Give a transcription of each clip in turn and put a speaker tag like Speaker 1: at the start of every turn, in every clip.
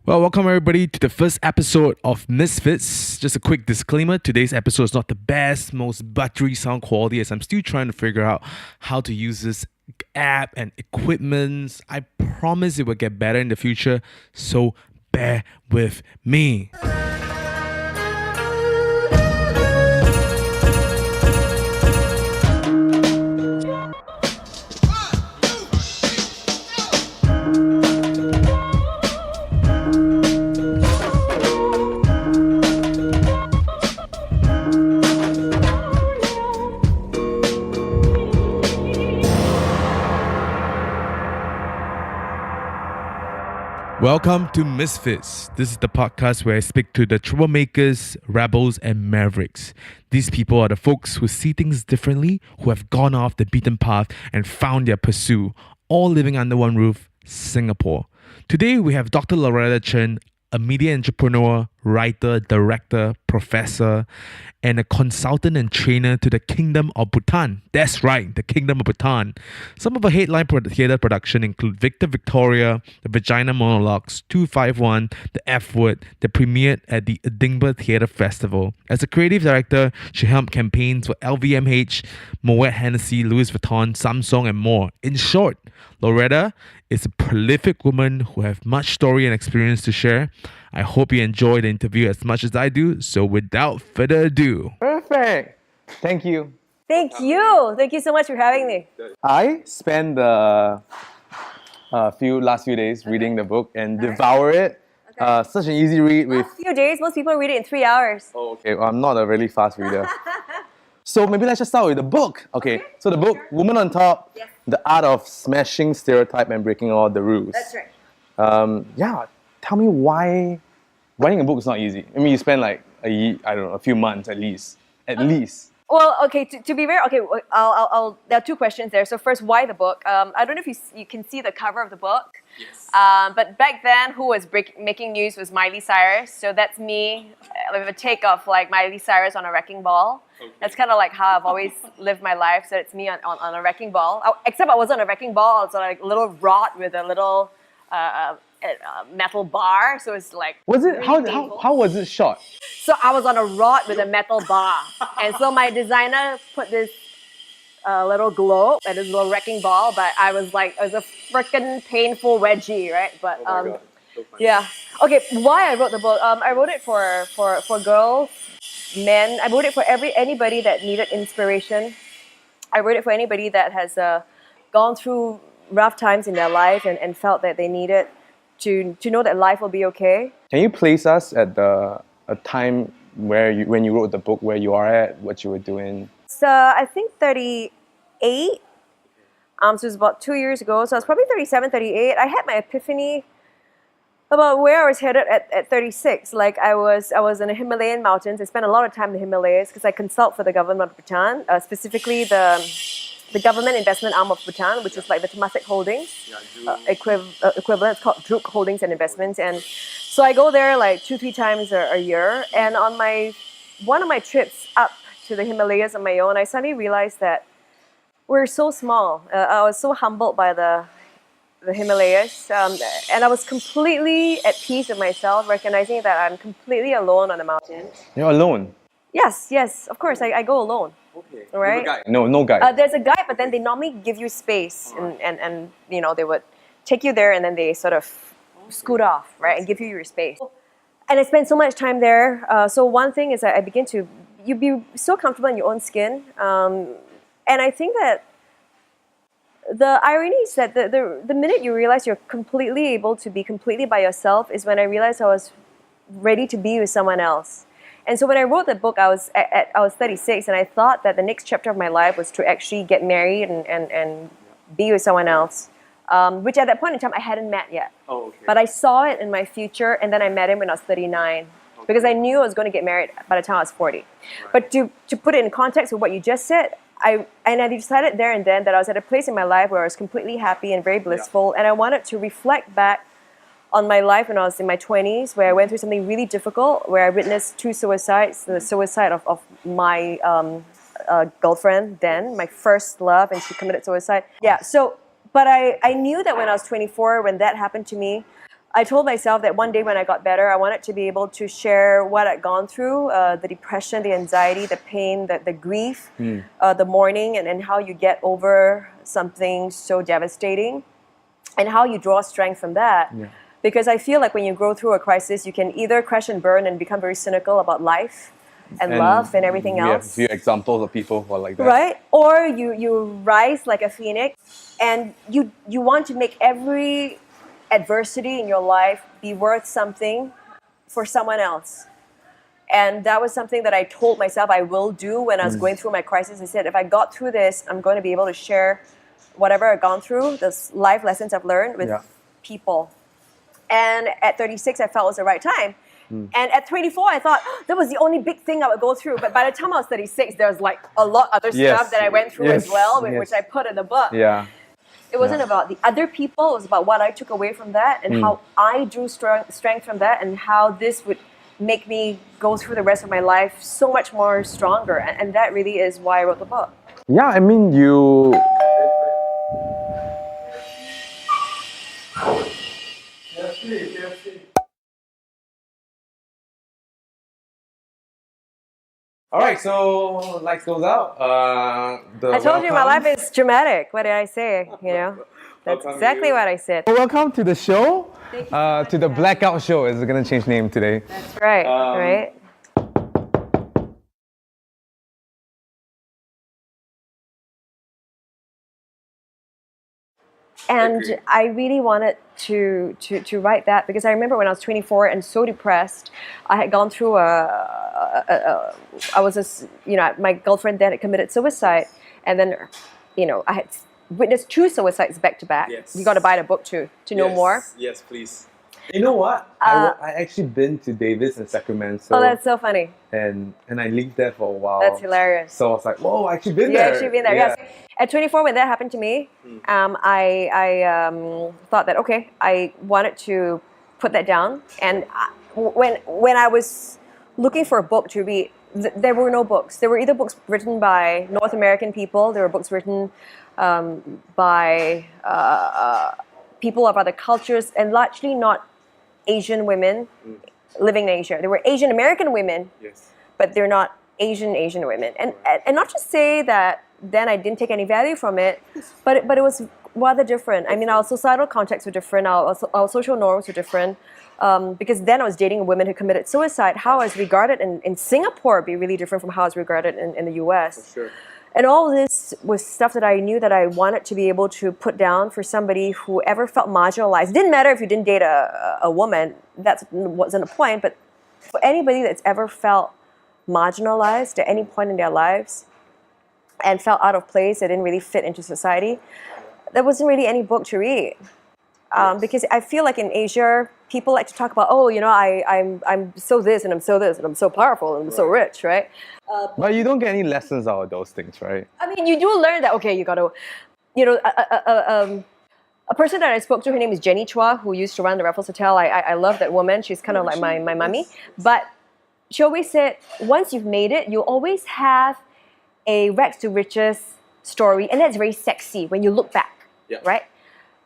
Speaker 1: Well, welcome everybody to the first episode of Misfits. Just a quick disclaimer, today's episode is not the best, most buttery sound quality as I'm still trying to figure out how to use this app and equipment. I promise it will get better in the future, so bear with me. Welcome to Misfits. This is the podcast where I speak to the troublemakers, rebels, and mavericks. These people are the folks who see things differently, who have gone off the beaten path and found their pursuit, all living under one roof, Singapore. Today we have Dr. Loretta Chen, a media entrepreneur, writer, director, professor, and a consultant and trainer to the Kingdom of Bhutan. That's right, the Kingdom of Bhutan. Some of her headline theatre production include Victor Victoria, The Vagina Monologues, 251, The F Word, that premiered at the Edinburgh Theatre Festival. As a creative director, she helped campaigns for LVMH, Moet Hennessy, Louis Vuitton, Samsung, and more. In short, Loretta is a prolific woman who has much story and experience to share. I hope you enjoy the interview as much as I do. So without further ado.
Speaker 2: Perfect. Thank you.
Speaker 3: Thank you. Thank you so much for having me.
Speaker 2: I spent the last few days reading the book and devour it. Such an easy read with.
Speaker 3: A few days, most people read it in 3 hours.
Speaker 2: Oh, okay. Well, I'm not a really fast reader. So maybe let's just start with the book. Okay. So the book, Woman on Top,
Speaker 3: Yes.
Speaker 2: The Art of Smashing Stereotype and Breaking All the Rules.
Speaker 3: That's right.
Speaker 2: Yeah. Tell me why writing a book is not easy. I mean, you spend like a few months at least. At least.
Speaker 3: Well, okay, to be fair, okay, there are two questions there. So first, why the book? I don't know if you can see the cover of the book.
Speaker 2: Yes.
Speaker 3: But back then, who was making news was Miley Cyrus. So that's me with a take of like Miley Cyrus on a wrecking ball. Okay. That's kind of like how I've always lived my life. So it's me on a wrecking ball. Except I wasn't on a wrecking ball. I was on like a little rod with a little metal bar. So it's like.
Speaker 2: Was it
Speaker 3: really
Speaker 2: how was it shot?
Speaker 3: So I was on a rod with a metal bar. And so my designer put this little globe and this little wrecking ball, but it was a freaking painful wedgie, right? But
Speaker 2: Oh my God. So funny.
Speaker 3: yeah. Okay, why I wrote the book? I wrote it for girls, men. I wrote it for anybody that needed inspiration. I wrote it for anybody that has gone through rough times in their life and felt that they needed to know that life will be okay.
Speaker 2: Can you place us at a time when you wrote the book, where you are at, what you were doing?
Speaker 3: So I think 38. So it was about 2 years ago. So I was probably 37, 38. I had my epiphany about where I was headed at 36. Like I was in the Himalayan mountains. I spent a lot of time in the Himalayas because I consult for the government of Bhutan, specifically the government investment arm of Bhutan, which is like the Temasek Holdings equivalent. It's called Druk Holdings and Investments. And so I go there like 2-3 times a year. And on one of my trips up to the Himalayas on my own, I suddenly realized that we're so small. I was so humbled by the Himalayas, and I was completely at peace with myself, recognizing that I'm completely alone on the mountain.
Speaker 2: You're alone.
Speaker 3: Yes, of course, I go alone.
Speaker 2: Okay.
Speaker 3: All right.
Speaker 2: No guide.
Speaker 3: There's a guide, but then they normally give you space, and they would take you there, and then they sort of scoot off, right, and give you your space. And I spent so much time there. So one thing is that I begin to you be so comfortable in your own skin, and I think that the irony is that the minute you realize you're completely able to be completely by yourself is when I realized I was ready to be with someone else. And so when I wrote the book, I was 36, and I thought that the next chapter of my life was to actually get married and be with someone else, which at that point in time I hadn't met yet.
Speaker 2: Oh, okay.
Speaker 3: But I saw it in my future, and then I met him when I was 39. Because I knew I was going to get married by the time I was 40. Right. But to put it in context with what you just said, I decided there and then that I was at a place in my life where I was completely happy and very blissful, and I wanted to reflect back on my life when I was in my 20s, where I went through something really difficult, where I witnessed 2 suicides, the suicide of my girlfriend then, my first love, and she committed suicide. Yeah, so, but I knew that when I was 24, when that happened to me, I told myself that one day when I got better, I wanted to be able to share what I'd gone through, the depression, the anxiety, the pain, the grief, the mourning, and how you get over something so devastating and how you draw strength from that.
Speaker 2: Yeah.
Speaker 3: Because I feel like when you go through a crisis, you can either crash and burn and become very cynical about life and love and everything
Speaker 2: we have a
Speaker 3: else.
Speaker 2: few examples of people who are like that.
Speaker 3: Right? Or you rise like a phoenix and you want to make every adversity in your life be worth something for someone else. And that was something that I told myself I will do when I was going through my crisis. I said, if I got through this, I'm going to be able to share whatever I've gone through, those life lessons I've learned with people. And at 36, I felt it was the right time. And at 24, I thought that was the only big thing I would go through. But by the time I was 36, there was like a lot other stuff that I went through as well, which I put in the book.
Speaker 2: Yeah.
Speaker 3: It wasn't about the other people. It was about what I took away from that and how I drew strength from that and how this would make me go through the rest of my life so much more stronger. And that really is why I wrote the book.
Speaker 2: Yeah, I mean, you... All right, so lights goes out.
Speaker 3: I told you my life is dramatic. What did I say? You know, that's exactly what I said.
Speaker 2: Welcome to the show.
Speaker 3: Thank you so much
Speaker 2: To the
Speaker 3: for
Speaker 2: Blackout Show. It's gonna change name today.
Speaker 3: That's right, right? And I really wanted to write that because I remember when I was 24 and so depressed, I had gone through my girlfriend then had committed suicide, and then, I had witnessed 2 suicides back to back.
Speaker 2: Yes.
Speaker 3: You got to buy the book to know more.
Speaker 2: Yes, please. You know what? I actually been to Davis in Sacramento.
Speaker 3: Oh, that's so funny.
Speaker 2: And I lived there for a while.
Speaker 3: That's hilarious.
Speaker 2: So I was like, whoa, I actually been
Speaker 3: You
Speaker 2: there.
Speaker 3: actually been there,
Speaker 2: Yeah.
Speaker 3: yes. At 24, when that happened to me, I thought that, okay, I wanted to put that down. And when I was looking for a book to read, there were no books. There were either books written by North American people, there were books written by people of other cultures, and largely not Asian women living in Asia. There were Asian American women, but they're not Asian women. And not to say that then I didn't take any value from it, but it was rather different. I mean, our societal contexts were different, our social norms were different, because then I was dating women who committed suicide. How I was regarded in Singapore would be really different from how I was regarded in the US.
Speaker 2: For sure.
Speaker 3: And all this was stuff that I knew that I wanted to be able to put down for somebody who ever felt marginalized. It didn't matter if you didn't date a woman, that wasn't a point, but for anybody that's ever felt marginalized at any point in their lives and felt out of place, they didn't really fit into society, there wasn't really any book to read. Because I feel like in Asia, people like to talk about, I'm so this and I'm so this and I'm so powerful and I'm so rich, right?
Speaker 2: But you don't get any lessons out of those things, right?
Speaker 3: I mean, you do learn that, okay, you got to, a person that I spoke to, her name is Jenny Chua, who used to run the Raffles Hotel. I love that woman. She's kind of like my mummy. But she always said, once you've made it, you'll always have a rags to riches story. And that's very sexy when you look back, right?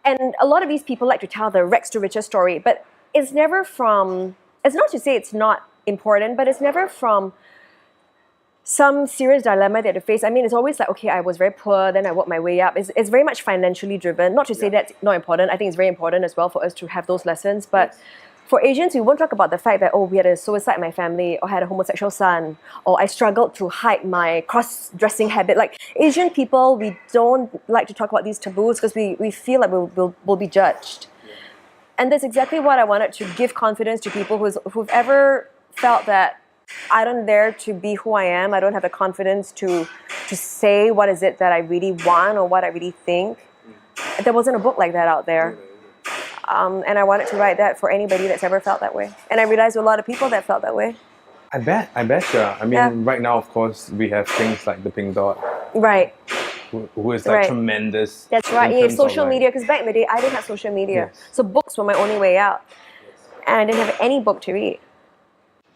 Speaker 3: And a lot of these people like to tell the rags to riches story, but it's never from, it's not to say it's not important, but it's never from some serious dilemma that they face. I mean, it's always like, okay, I was very poor, then I worked my way up. It's very much financially driven. Not to say that's not important. I think it's very important as well for us to have those lessons. But for Asians, we won't talk about the fact that, we had a suicide in my family, or had a homosexual son, or I struggled to hide my cross-dressing habit. Like, Asian people, we don't like to talk about these taboos because we feel like we'll be judged. And that's exactly what I wanted to give confidence to people who've ever felt that I don't dare to be who I am. I don't have the confidence to say what is it that I really want or what I really think. There wasn't a book like that out there. And I wanted to write that for anybody that's ever felt that way. And I realized a lot of people that felt that way.
Speaker 2: I bet, sure. I mean, right now, of course, we have things like the Pink Dot,
Speaker 3: Right.
Speaker 2: who is like tremendous.
Speaker 3: That's right.
Speaker 2: in
Speaker 3: You have
Speaker 2: terms of,
Speaker 3: social
Speaker 2: like-
Speaker 3: media, because back in the day, I didn't have social media.
Speaker 2: Yes.
Speaker 3: So books were my only way out. And I didn't have any book to read.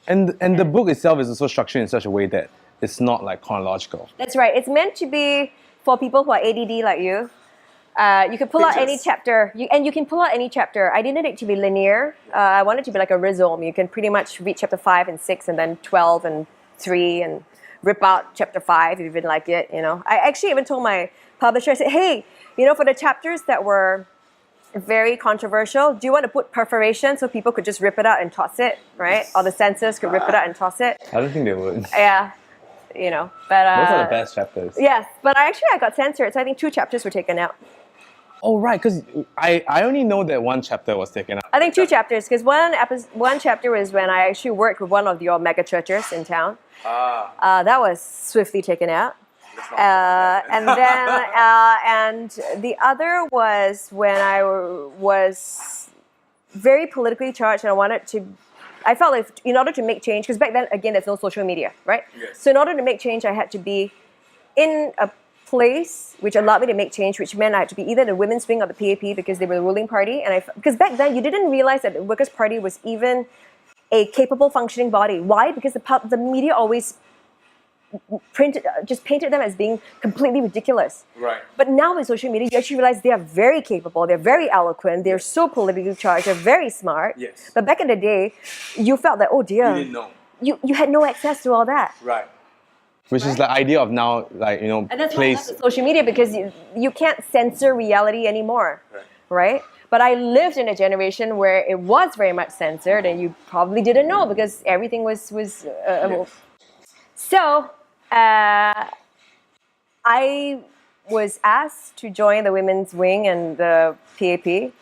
Speaker 2: And the book itself is also structured in such a way that it's not like chronological.
Speaker 3: That's right. It's meant to be for people who are ADD like you, You can pull out any
Speaker 1: Pages.
Speaker 3: chapter, and you can pull out any chapter. I didn't need it to be linear. I wanted it to be like a rhizome. You can pretty much read chapter 5 and 6, and then 12 and 3, and rip out chapter 5 if you didn't like it. I actually even told my publisher. I said, "Hey, for the chapters that were very controversial, do you want to put perforation so people could just rip it out and toss it, right? Or the censors could rip it out and toss it."
Speaker 2: I don't think they would.
Speaker 3: Yeah, but
Speaker 2: Those are the best chapters.
Speaker 3: yes, but I got censored, so I think 2 chapters were taken out.
Speaker 2: Oh, right, because I only know that 1 chapter was taken out.
Speaker 3: I think 2 chapters, because one chapter was when I actually worked with one of your mega churches in town. That was swiftly taken out. And then and the other was when I was very politically charged, and I felt like in order to make change, because back then again there's no social media, right?
Speaker 1: Yes.
Speaker 3: So in order to make change, I had to be in a place which allowed me to make change, which meant I had to be either the women's wing or the PAP because they were the ruling party, and because back then you didn't realize that the Workers' Party was even a capable functioning body. Why? Because the media always painted them as being completely ridiculous.
Speaker 1: Right.
Speaker 3: But now with social media, you actually realize they are very capable, they're very eloquent, they're so politically charged, they're very smart.
Speaker 1: Yes.
Speaker 3: But back in the day, you felt that, oh dear,
Speaker 1: You didn't know.
Speaker 3: you had no access to all that.
Speaker 1: Right.
Speaker 2: Which is the idea of now, like,
Speaker 3: And that's why I love
Speaker 2: place.
Speaker 3: the social media, because you can't censor reality anymore, right? But I lived in a generation where it was very much censored, and you probably didn't know because everything was. So I was asked to join the women's wing and the PAP,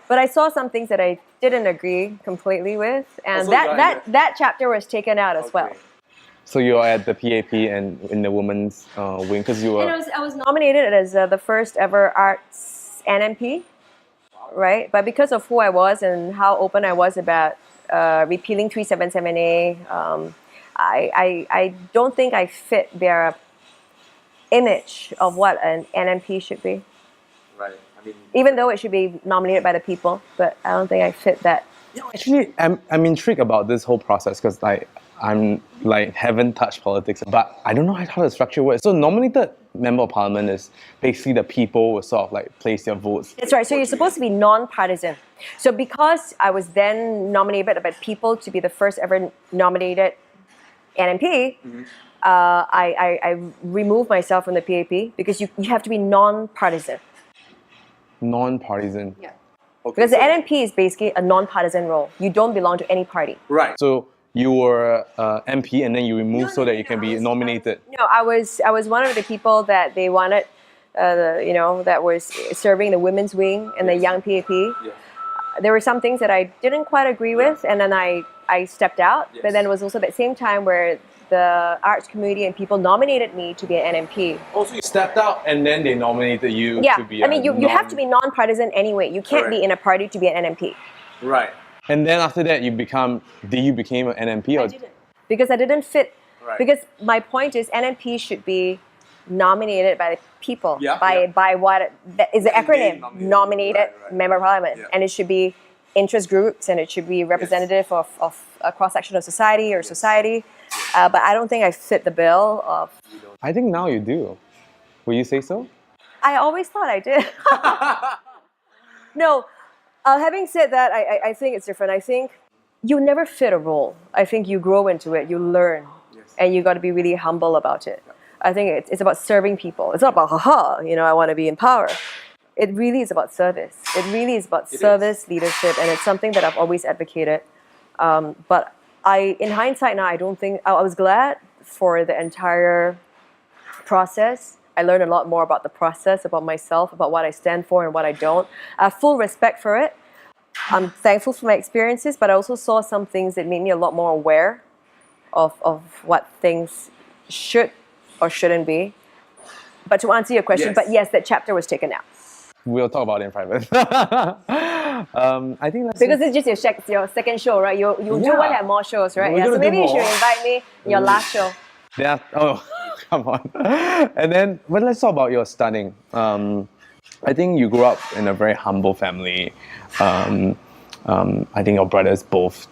Speaker 3: but I saw some things that I didn't agree completely with, and
Speaker 1: so
Speaker 3: that chapter was taken out as well.
Speaker 2: So you're at the PAP and in the women's wing because you
Speaker 3: And
Speaker 2: were.
Speaker 3: I was nominated as the first ever arts NMP, right? But because of who I was and how open I was about repealing 377A, I don't think I fit their image of what an NMP should be.
Speaker 1: Right. I mean,
Speaker 3: Even though it should be nominated by the people, but I don't think I fit that.
Speaker 2: Actually, I'm intrigued about this whole process because I'm haven't touched politics, but I don't know how the structure works. So nominated member of parliament is basically the people will sort of place their votes.
Speaker 3: That's right. So you're supposed to be non-partisan. So because I was then nominated by people to be the first ever nominated NMP, I removed myself from the PAP because you have to be non-partisan.
Speaker 2: Non-partisan.
Speaker 3: Yeah.
Speaker 1: okay,
Speaker 3: Because the
Speaker 1: so-
Speaker 3: NMP is basically a non-partisan role. You don't belong to any party.
Speaker 1: Right.
Speaker 2: So you were MP and then you removed so that you can be nominated.
Speaker 3: No, I was one of the people that they wanted, that was serving the women's wing and the young PAP.
Speaker 1: Yeah.
Speaker 3: There were some things that I didn't quite agree with, and then I stepped out.
Speaker 1: Yes.
Speaker 3: But then it was also that same time where the arts community and people nominated me to be an NMP.
Speaker 2: Also, you stepped out and then they nominated you
Speaker 3: Yeah,
Speaker 2: to be
Speaker 3: I mean, you have to be non-partisan anyway. You can't be
Speaker 1: Correct.
Speaker 3: in a party to be an NMP.
Speaker 1: Right.
Speaker 2: And then after that, you became an NMP? Or?
Speaker 3: Because I didn't fit.
Speaker 1: Right.
Speaker 3: Because my point is NMP should be nominated by the people,
Speaker 1: Yeah,
Speaker 3: by
Speaker 1: yeah.
Speaker 3: by what that is the
Speaker 1: By the name
Speaker 3: acronym,
Speaker 1: nominated.
Speaker 3: nominated
Speaker 1: Right.
Speaker 3: member of parliament,
Speaker 1: Yeah.
Speaker 3: and it should be interest groups, and it should be representative of a cross section of society or society. But I don't think I fit the bill of.
Speaker 2: I think now you do. Will you say so?
Speaker 3: I always thought I did. No, having said that, I think it's different. I think you never fit a role. I think you grow into it, you learn, and you got to be really humble about it. I think it's about serving people. It's not about, I want to be in power. It really is about service. It really is about service, leadership, and it's something that I've always advocated. But in hindsight now, I don't think, I was glad for the entire process. I learned a lot more about the process, about myself, about what I stand for and what I don't. I have full respect for it. I'm thankful for my experiences, but I also saw some things that made me a lot more aware of what things should or shouldn't be. But to answer your question,
Speaker 1: Yes.
Speaker 3: but yes, that chapter was taken out.
Speaker 2: We'll talk about it in private. I think that's
Speaker 3: Because it's just your second show, right? You do
Speaker 2: Yeah.
Speaker 3: want to have more shows, right?
Speaker 2: We're
Speaker 3: Yeah. So
Speaker 2: gonna do
Speaker 3: maybe you should
Speaker 2: more.
Speaker 3: invite me in your last show.
Speaker 2: Yeah. Oh, come on. And then, but let's talk about your studying. I think you grew up in a very humble family. I think your brothers both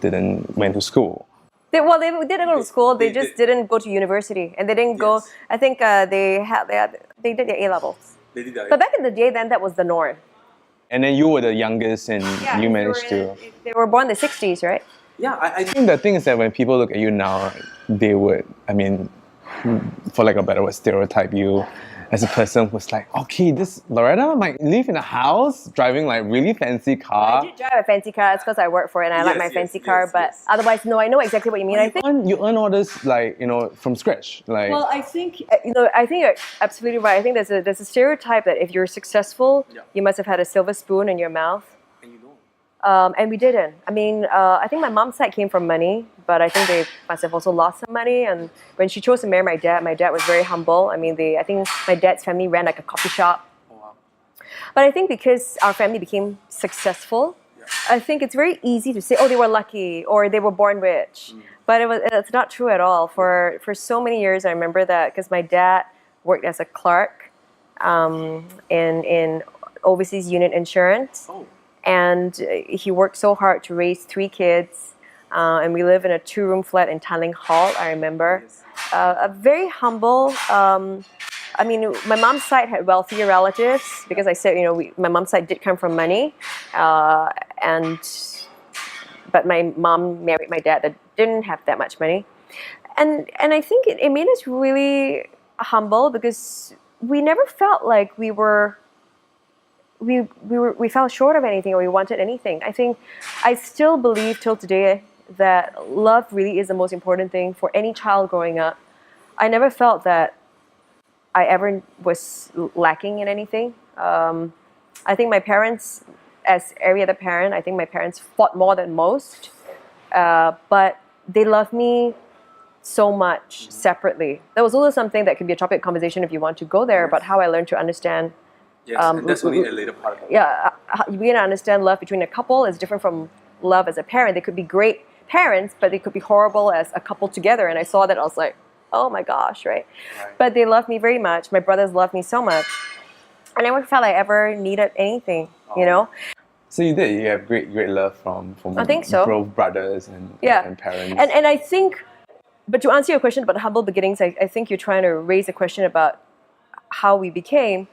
Speaker 2: went to school.
Speaker 3: They didn't go to school. They just didn't go to university, and they didn't go.
Speaker 1: Yes.
Speaker 3: I think they did their A levels. But back in the day, then that was the norm.
Speaker 2: And then you were the youngest, and you managed to.
Speaker 3: They were born in the 60s, right?
Speaker 2: Yeah, I think the thing is that when people look at you now, they would, I mean, for like a better word, stereotype you as a person who's like, okay, this Loretta might live in a house driving like really fancy car.
Speaker 3: I did drive a fancy car. It's because I work for it and I like my fancy car. But otherwise, no, I know exactly what you mean. I think.
Speaker 2: You earn all this like, you know, from scratch. Like,
Speaker 3: Well, I think I think you're absolutely right. I think there's a stereotype that if you're successful, you must have had a silver spoon in your mouth. And we didn't. I mean, I think my mom's side came from money, but I think they must have also lost some money. And when she chose to marry my dad was very humble. I mean, I think my dad's family ran like a coffee shop. But I think because our family became successful, I think it's very easy to say, oh, they were lucky or they were born rich. But it's not true at all. For so many years, I remember that because my dad worked as a clerk in overseas unit insurance. And he worked so hard to raise 3 kids. And we live in a 2-room flat in Tanling Hall, I remember. A very humble, I mean, my mom's side had wealthier relatives because I said, my mom's side did come from money. But my mom married my dad that didn't have that much money. And I think it made us really humble because we never felt like we fell short of anything or we wanted anything. I think I still believe till today that love really is the most important thing for any child growing up. I never felt that I ever was lacking in anything. I think my parents, as every other parent, I think my parents fought more than most, but they loved me so much separately. That was also something that could be a topic of conversation if you want to go there, about how I learned to understand.
Speaker 4: Yes, and that's only a later part of it.
Speaker 3: Yeah, we can understand love between a couple is different from love as a parent. They could be great parents, but they could be horrible as a couple together. And I saw that, I was like, oh my gosh, right? But they love me very much. My brothers love me so much. I never felt I ever needed anything,
Speaker 2: so you did. You have great love from
Speaker 3: I think so.
Speaker 2: both brothers and parents.
Speaker 3: And I think, but to answer your question about humble beginnings, I think you're trying to raise a question about how we became.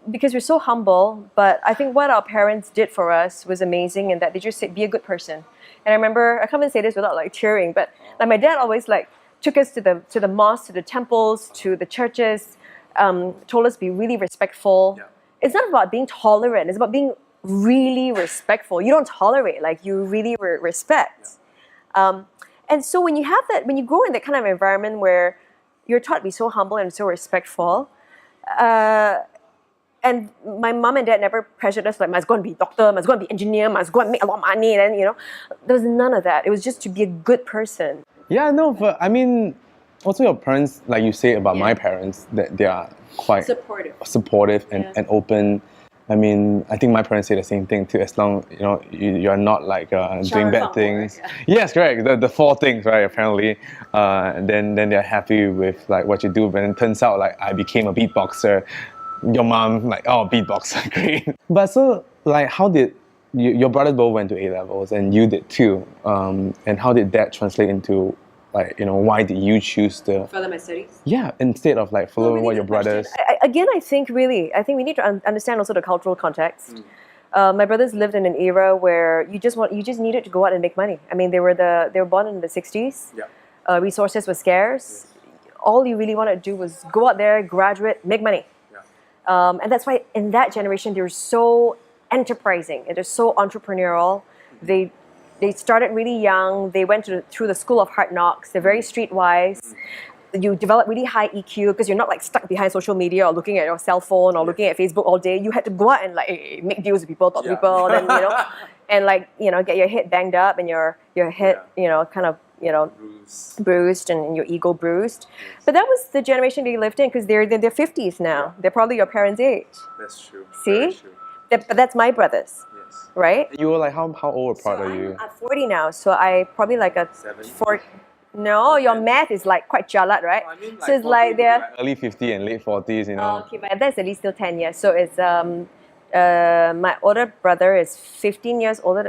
Speaker 3: Because we're so humble, but I think what our parents did for us was amazing in that they just said, be a good person. And I remember, I can't even say this without like tearing, but like my dad always like took us to the mosque, to the temples, to the churches, told us to be really respectful. It's not about being tolerant, it's about being really respectful. You don't tolerate, like you really respect. And so when you have that, when you grow in that kind of environment where you're taught to be so humble and so respectful, and my mom and dad never pressured us like, must go and be doctor, must go and be engineer, must go and make a lot of money. Then, there was none of that. It was just to be a good person.
Speaker 2: Yeah, no, but I mean, also your parents, like you say about my parents, that they are quite supportive and open. I mean, I think my parents say the same thing too. As long you're not like doing bad things. Yes, correct. The 4 things, right? Apparently, and then they're happy with like what you do. But it turns out like I became a beatboxer. Your mom like, oh, beatboxer, great. But so like, how did your brothers both went to A levels and you did too? And how did that translate into like, why did you choose to
Speaker 3: further my studies?
Speaker 2: Yeah, instead of like following what your brothers.
Speaker 3: I think we need to understand also the cultural context. My brothers lived in an era where you just needed to go out and make money. I mean, they were born in the 60s. Resources were scarce. All you really wanted to do was go out there, graduate, make money. And that's why in that generation, they were so enterprising and they're so entrepreneurial. They started really young. They went through the school of hard knocks. They're very streetwise. You develop really high EQ because you're not like stuck behind social media or looking at your cell phone or looking at Facebook all day. You had to go out and like make deals with people, talk to people, then and like get your head banged up and your head kind of bruised and your ego bruised. But that was the generation they lived in because they're in their 50s now. They're probably your parents' age.
Speaker 4: That's true.
Speaker 3: See? But that's my brothers.
Speaker 4: Yes.
Speaker 3: Right?
Speaker 2: You were like, how old apart are you?
Speaker 3: I'm 40 now, so I probably like a 4. No, your math is like quite jalat, right?
Speaker 4: I mean, like
Speaker 3: so it's like they're
Speaker 2: early 50s and late 40s,
Speaker 3: okay, but that's at least still 10 years. So it's My older brother is 14 years older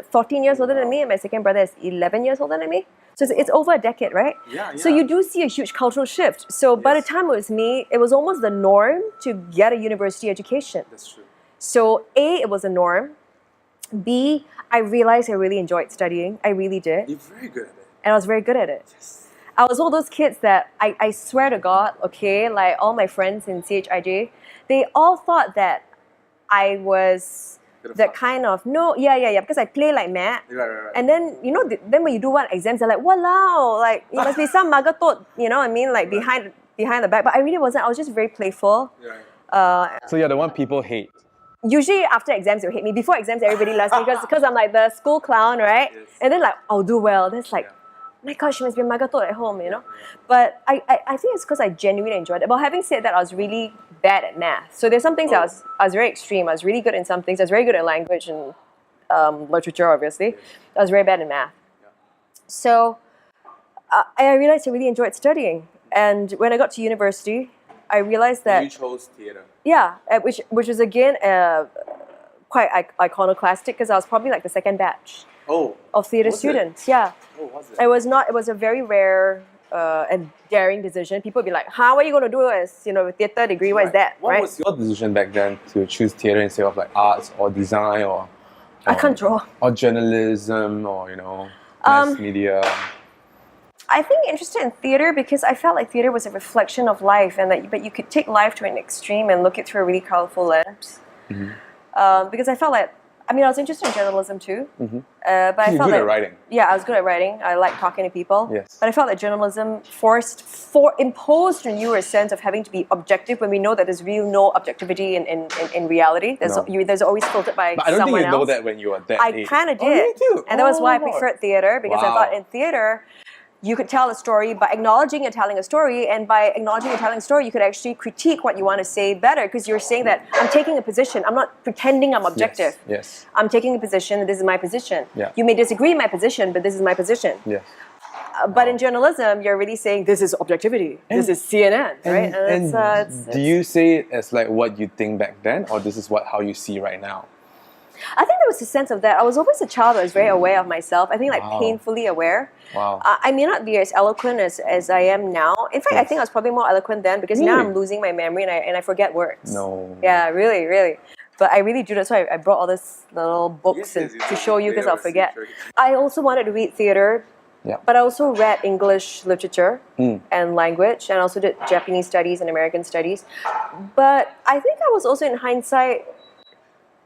Speaker 3: than me, and my second brother is 11 years older than me. So it's over a decade, right?
Speaker 4: Yeah,
Speaker 3: So
Speaker 4: yeah.
Speaker 3: you do see a huge cultural shift. So by the
Speaker 4: Yes.
Speaker 3: time it was me, it was almost the norm to get a university education.
Speaker 4: That's true.
Speaker 3: So A, it was a norm. B, I realized I really enjoyed studying. I really did.
Speaker 4: You're very good at it.
Speaker 3: And I was very good at it. I was one of those kids that I swear to God, okay, like all my friends in CHIJ, they all thought that I was
Speaker 4: Bit of
Speaker 3: that
Speaker 4: fun.
Speaker 3: kind of, no, yeah, because I play like mad.
Speaker 4: Right.
Speaker 3: And then, then when you do one exams, they're like, walao, like, you must be some magatot, you know what I mean? Like behind the back. But I really wasn't. I was just very playful.
Speaker 4: Right.
Speaker 2: So you're the one people hate.
Speaker 3: Usually after exams, they'll hate me. Before exams, everybody loves me because I'm like the school clown, right?
Speaker 4: Yes.
Speaker 3: And then like, I'll do well. Then it's like, my gosh, she must be a magatot at home, you know? But I think it's because I genuinely enjoyed it. But having said that, I was really bad at math. So there's some things that I was very extreme. I was really good in some things. I was very good at language and literature, obviously. I was very bad in math. So I realized I really enjoyed studying. And when I got to university, I realized that
Speaker 4: You chose theater.
Speaker 3: yeah, which was again quite iconoclastic because I was probably like the second batch
Speaker 4: Oh.
Speaker 3: of theatre
Speaker 4: was it?
Speaker 3: students. Yeah,
Speaker 4: Oh, was it?
Speaker 3: it was not. It was a very rare and daring decision. People would be like, "Huh, what are you going to do as a theatre degree? What is that?"
Speaker 2: What
Speaker 3: right?
Speaker 2: was your decision back then to choose theatre instead of like arts or design or
Speaker 3: I can't draw.
Speaker 2: or journalism or mass media?
Speaker 3: I think interested in theatre because I felt like theatre was a reflection of life, and but you could take life to an extreme and look it through a really colorful lens. Because I felt like, I was interested in journalism too. But I
Speaker 2: You're
Speaker 3: felt
Speaker 2: good
Speaker 3: like
Speaker 2: at writing.
Speaker 3: Yeah, I was good at writing. I like talking to people.
Speaker 2: Yes.
Speaker 3: But I felt that journalism imposed on you a sense of having to be objective when we know that there's really no objectivity in reality. There's always filtered by
Speaker 2: But I don't
Speaker 3: someone
Speaker 2: think you know
Speaker 3: else.
Speaker 2: that when you were that
Speaker 3: I
Speaker 2: age.
Speaker 3: kind of
Speaker 2: Oh,
Speaker 3: did.
Speaker 2: you too?
Speaker 3: And that was why I
Speaker 2: Oh,
Speaker 3: preferred theatre because I
Speaker 2: Wow.
Speaker 3: thought in theatre, you could tell a story by acknowledging and telling a story, and by acknowledging and telling a story, you could actually critique what you want to say better because you're saying that I'm taking a position. I'm not pretending I'm objective.
Speaker 2: Yes.
Speaker 3: I'm taking a position, and this is my position.
Speaker 2: Yeah.
Speaker 3: You may disagree with my position, but this is my position.
Speaker 2: Yes.
Speaker 3: But in journalism, you're really saying this is objectivity. This is CNN, right?
Speaker 2: And
Speaker 3: it's-
Speaker 2: do you say it as like what you think back then, or this is how you see right now?
Speaker 3: I think there was a sense of that. I was always a child that was very aware of myself. I think like
Speaker 2: Wow.
Speaker 3: painfully aware.
Speaker 2: Wow.
Speaker 3: I may not be as eloquent as I am now. In fact, I think I was probably more eloquent then because now
Speaker 2: Really?
Speaker 3: I'm losing my memory and I forget words.
Speaker 2: No.
Speaker 3: Yeah, really, really. But I really do. That's why I brought all these little books
Speaker 4: Yes,
Speaker 3: to show you because I'll forget.
Speaker 4: Sure.
Speaker 3: I also wanted to read theatre,
Speaker 2: Yeah.
Speaker 3: but I also read English literature and language, and I also did Japanese studies and American studies. But I think I was also, in hindsight,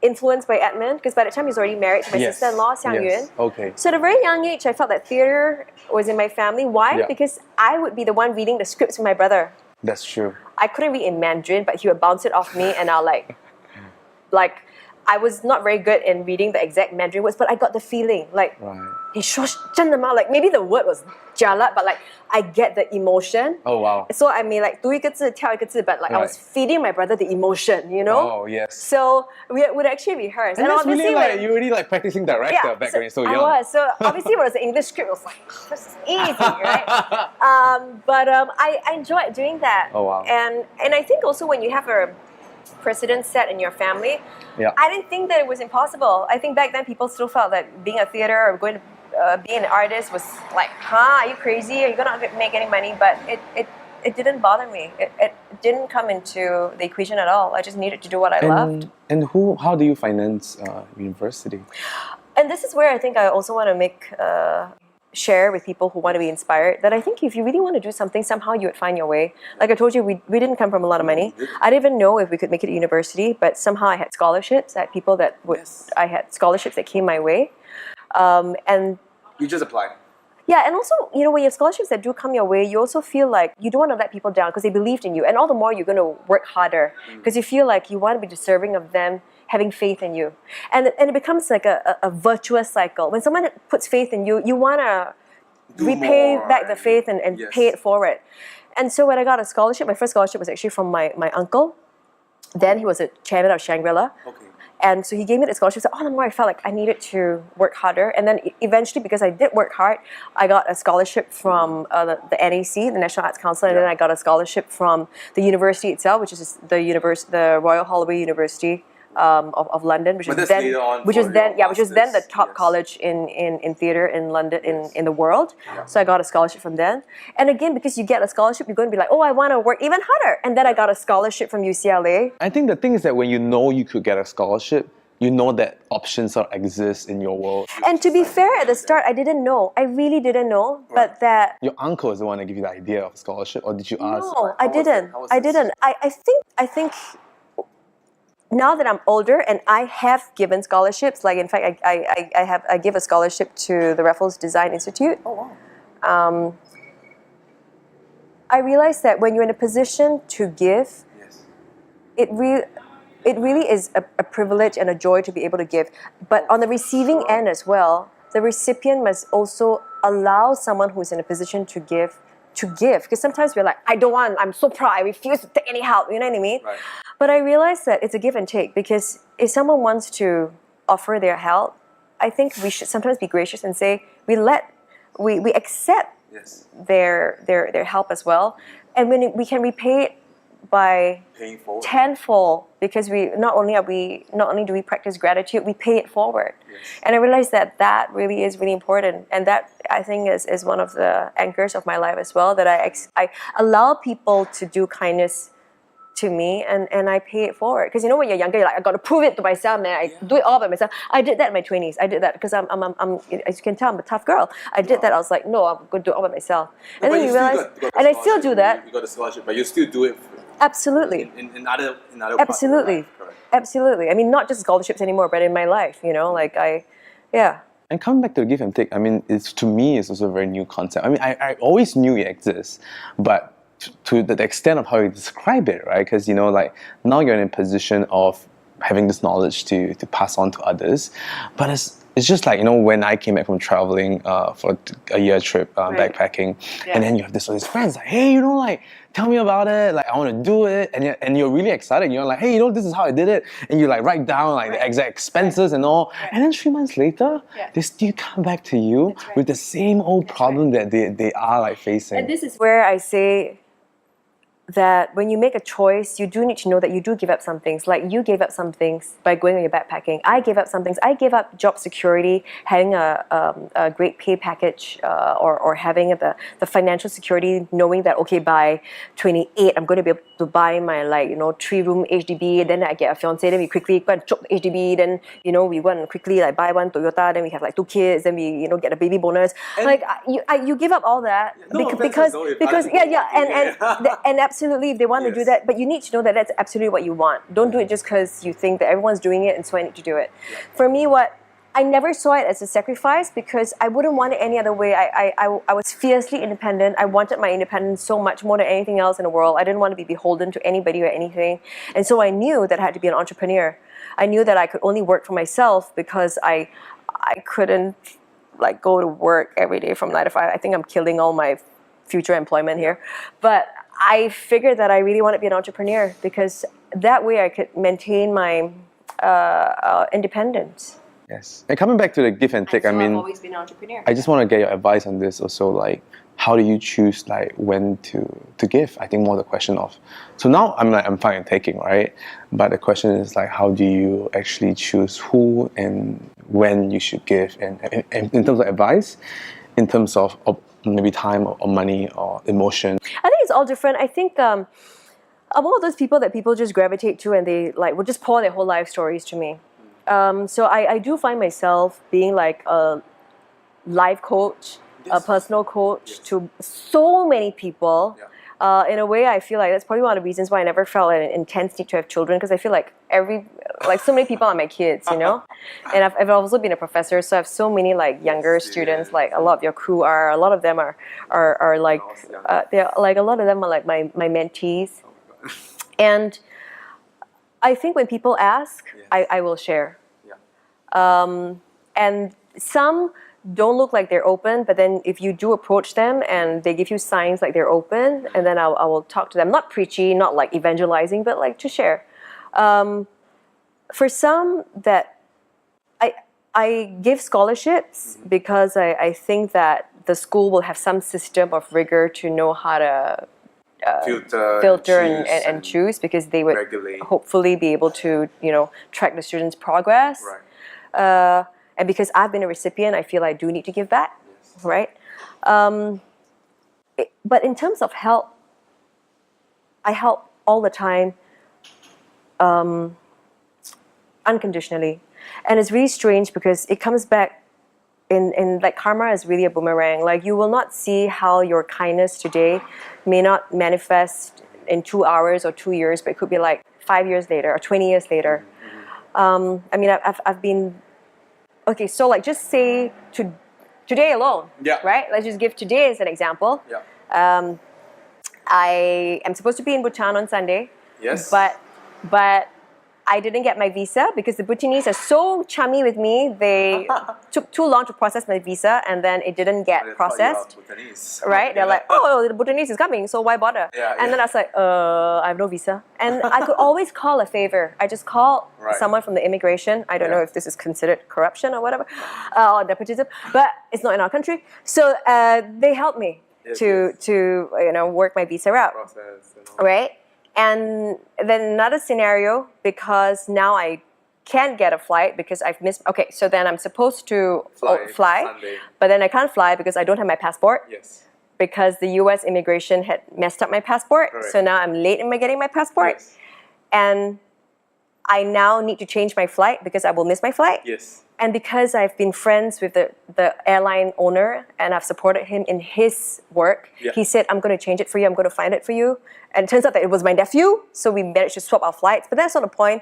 Speaker 3: influenced by Edmund because by the time he's already married to my
Speaker 2: Yes.
Speaker 3: sister-in-law, Xiang Yuan.
Speaker 2: Yes. Okay.
Speaker 3: So at a very young age, I felt that theatre was in my family. Why?
Speaker 2: Yeah.
Speaker 3: Because I would be the one reading the scripts with my brother.
Speaker 2: That's true.
Speaker 3: I couldn't read in Mandarin, but he would bounce it off me, and I'll like I was not very good in reading the exact Mandarin words, but I got the feeling like.
Speaker 2: Right.
Speaker 3: 你说真的吗? Like maybe the word was jialat, but like I get the emotion.
Speaker 2: Oh wow.
Speaker 3: So I may like 读一个字跳一个字, but like I was feeding my brother the emotion, you know?
Speaker 2: Oh yes.
Speaker 3: So we would actually rehearse.
Speaker 2: And that's really
Speaker 3: obviously
Speaker 2: like
Speaker 3: when-
Speaker 2: you really like practicing director back when you're so young.
Speaker 3: I was. So obviously when it was an English script, it was like, this is easy, right? But I enjoyed doing that.
Speaker 2: Oh, wow.
Speaker 3: And I think also when you have a precedent set in your family,
Speaker 2: Yeah.
Speaker 3: I didn't think that it was impossible. I think back then people still felt that being a theater or going to being an artist was like, are you crazy? Are you gonna make any money? But it didn't bother me. It didn't come into the equation at all. I just needed to do what I loved.
Speaker 2: And how do you finance university?
Speaker 3: And this is where I think I also want to share with people who want to be inspired that I think if you really want to do something, somehow you would find your way. Like I told you, we didn't come from a lot of money. I didn't even know if we could make it to university, but somehow I had scholarships. I had people that would.
Speaker 4: Yes.
Speaker 3: I had scholarships that came my way, and
Speaker 4: You just apply.
Speaker 3: yeah, and also, when you have scholarships that do come your way, you also feel like you don't want to let people down because they believed in you. And all the more you're going to work harder because you feel like you want to be deserving of them having faith in you. And it becomes like a virtuous cycle. When someone puts faith in you, you want to
Speaker 4: Do
Speaker 3: repay
Speaker 4: more
Speaker 3: back the faith and
Speaker 4: Yes.
Speaker 3: pay it forward. And so when I got a scholarship, my first scholarship was actually from my uncle. Then he was a chairman of Shangri-La.
Speaker 4: Okay.
Speaker 3: And so he gave me the scholarship. So all the more I felt like I needed to work harder. And then eventually, because I did work hard, I got a scholarship from the NAC, the National Arts Council, and then I got a scholarship from the university itself, which is the Royal Holloway University of London, which
Speaker 4: But
Speaker 3: was
Speaker 4: that's
Speaker 3: then
Speaker 4: later on
Speaker 3: which
Speaker 4: for
Speaker 3: was then
Speaker 4: your
Speaker 3: which was then the
Speaker 4: masters,
Speaker 3: top
Speaker 4: yes.
Speaker 3: college in theatre in London
Speaker 4: Yes.
Speaker 3: in the world. So I got a scholarship from them. And again, because you get a scholarship, you're going to be like, oh, I want to work even harder. And then I got a scholarship from UCLA.
Speaker 2: I think the thing is that when you know you could get a scholarship, you know that options sort of exist in your world.
Speaker 3: And to be fair, at the start, I didn't know. I really didn't know. But that
Speaker 2: Your uncle is the one that gave you the idea of scholarship, or did you ask?
Speaker 3: no, I
Speaker 4: How was it?
Speaker 3: didn't.
Speaker 4: How was
Speaker 3: I
Speaker 4: this?
Speaker 3: didn't. I think now that I'm older and I have given scholarships, like in fact I give a scholarship to the Raffles Design Institute.
Speaker 4: Oh wow.
Speaker 3: I realized that when you're in a position to give,
Speaker 4: Yes.
Speaker 3: it really is a privilege and a joy to be able to give. But on the receiving end as well, the recipient must also allow someone who's in a position to give. Because sometimes we're like, I don't want, I'm so proud, I refuse to take any help, you know what I mean?
Speaker 4: Right.
Speaker 3: But I realized that it's a give and take, because if someone wants to offer their help, I think we should sometimes be gracious and say, we accept
Speaker 4: Yes.
Speaker 3: their help as well. And when we can repay it by
Speaker 4: Paying forward.
Speaker 3: tenfold, because we not only do we practice gratitude, we pay it forward.
Speaker 4: Yes.
Speaker 3: And I realized that really is really important, and that I think is one of the anchors of my life as well, that I allow people to do kindness to me, and I pay it forward. Because you know, when you're younger, you're like, I got to prove it to myself, man. I do it all by myself. I did that in my 20s. I did that because I'm as you can tell, I'm a tough girl. I did that. I was like, no, I'm going to do it all by myself. And
Speaker 4: But
Speaker 3: then you realize,
Speaker 4: got the
Speaker 3: and I still
Speaker 4: scholarship.
Speaker 3: do that.
Speaker 4: You got the scholarship, but you still do it
Speaker 3: Absolutely.
Speaker 4: in other parts of your
Speaker 3: Absolutely.
Speaker 4: life, correct?
Speaker 3: Absolutely. I mean, not just scholarships anymore, but in my life, you know, like yeah.
Speaker 2: And coming back to the give and take, I mean, to me, it's also a very new concept. I mean, I always knew it exists, but to the extent of how you describe it, right? Because, you know, like now you're in a position of having this knowledge to pass on to others. But it's just like, you know, when I came back from traveling for a year trip, backpacking, and then you have all these friends like, hey, you know, like, tell me about it. Like, I want to do it. And you're really excited. You're like, hey, you know, this is how I did it. And you like write down like the exact expenses and all. And then 3 months later, they still come back to you with the same old problem that they are like facing.
Speaker 3: And this is where I say that when you make a choice, you do need to know that you do give up some things. Like you gave up some things by going on your backpacking. I gave up some things. I gave up job security, having a great pay package, or having the financial security, knowing that, okay, by 28, I'm going to be able to buy my 3-room HDB. Then I get a fiance. Then we quickly go and chop the HDB. Then we go and quickly buy one Toyota. Then we have 2 kids. Then we get a baby bonus.
Speaker 4: And
Speaker 3: you give up all that
Speaker 4: No offense,
Speaker 3: because
Speaker 4: though, if
Speaker 3: because
Speaker 4: other people
Speaker 3: and absolutely, if they want to do
Speaker 4: Yes.
Speaker 3: that, but you need to know that that's absolutely what you want. Don't do it just because you think that everyone's doing it and so I need to do it. For me, I never saw it as a sacrifice, because I wouldn't want it any other way. I was fiercely independent. I wanted my independence so much more than anything else in the world. I didn't want to be beholden to anybody or anything. And so I knew that I had to be an entrepreneur. I knew that I could only work for myself, because I couldn't go to work every day from 9 to 5. I think I'm killing all my future employment here. But I figured that I really want to be an entrepreneur, because that way I could maintain my independence.
Speaker 2: Yes. And coming back to the give and take,
Speaker 3: So
Speaker 2: I mean,
Speaker 3: I've always been an entrepreneur.
Speaker 2: I just want to get your advice on this also, like, how do you choose when to give? I think more the question of, so now I'm fine in taking, right? But the question is how do you actually choose who and when you should give, and in terms of advice, in terms of maybe time or money or emotion.
Speaker 3: I think it's all different. I think I'm one of those people that people just gravitate to, and they will just pour their whole life stories to me. So I do find myself being a life coach, a personal coach to so many people. In a way, I feel like that's probably one of the reasons why I never felt an intense need to have children, because I feel like so many people are my kids, you know. And I've also been a professor, so I have so many younger students. Like a lot of your crew are. A lot of them are they're a lot of them are my mentees. And I think when people ask, I will share. And some don't look like they're open, but then if you do approach them and they give you signs like they're open, and then I will talk to them. Not preachy, not evangelizing, but to share. For some, that I give scholarships because I think that the school will have some system of rigor to know how to filter and choose, because they would
Speaker 4: regulate.
Speaker 3: hopefully be able to, track the students' progress.
Speaker 4: Right.
Speaker 3: And because I've been a recipient, I feel I do need to give back, right? But in terms of help, I help all the time, unconditionally. And it's really strange because it comes back in like karma is really a boomerang. Like, you will not see how your kindness today may not manifest in 2 hours or 2 years, but it could be like 5 years later or 20 years later. I mean, I've been, okay, so like just say today alone,
Speaker 4: Yeah.
Speaker 3: right? Let's just give today as an example.
Speaker 4: Yeah.
Speaker 3: I am supposed to be in Bhutan on Sunday.
Speaker 4: Yes.
Speaker 3: But I didn't get my visa because the Bhutanese are so chummy with me. They took too long to process my visa, and then it didn't get processed. Right? They're like, oh, the Bhutanese is coming, so why bother?
Speaker 4: Yeah,
Speaker 3: and then I was like, I have no visa. And I could always call a favor. I just call someone from the immigration. I don't know if this is considered corruption or whatever, or nepotism, but it's not in our country. So they helped me to work my visa out. Right? And then another scenario, because now I can't get a flight because I've missed. Okay, so then I'm supposed to fly,
Speaker 4: Sunday.
Speaker 3: but then I can't fly because I don't have my passport.
Speaker 4: Yes.
Speaker 3: Because the U.S. immigration had messed up my passport,
Speaker 4: Correct.
Speaker 3: so now I'm late in getting my passport,
Speaker 4: Yes.
Speaker 3: and I now need to change my flight because I will miss my flight.
Speaker 4: Yes.
Speaker 3: And because I've been friends with the airline owner and I've supported him in his work, he said, I'm going to change it for you, I'm going to find it for you. And it turns out that it was my nephew, so we managed to swap our flights. But that's not the point.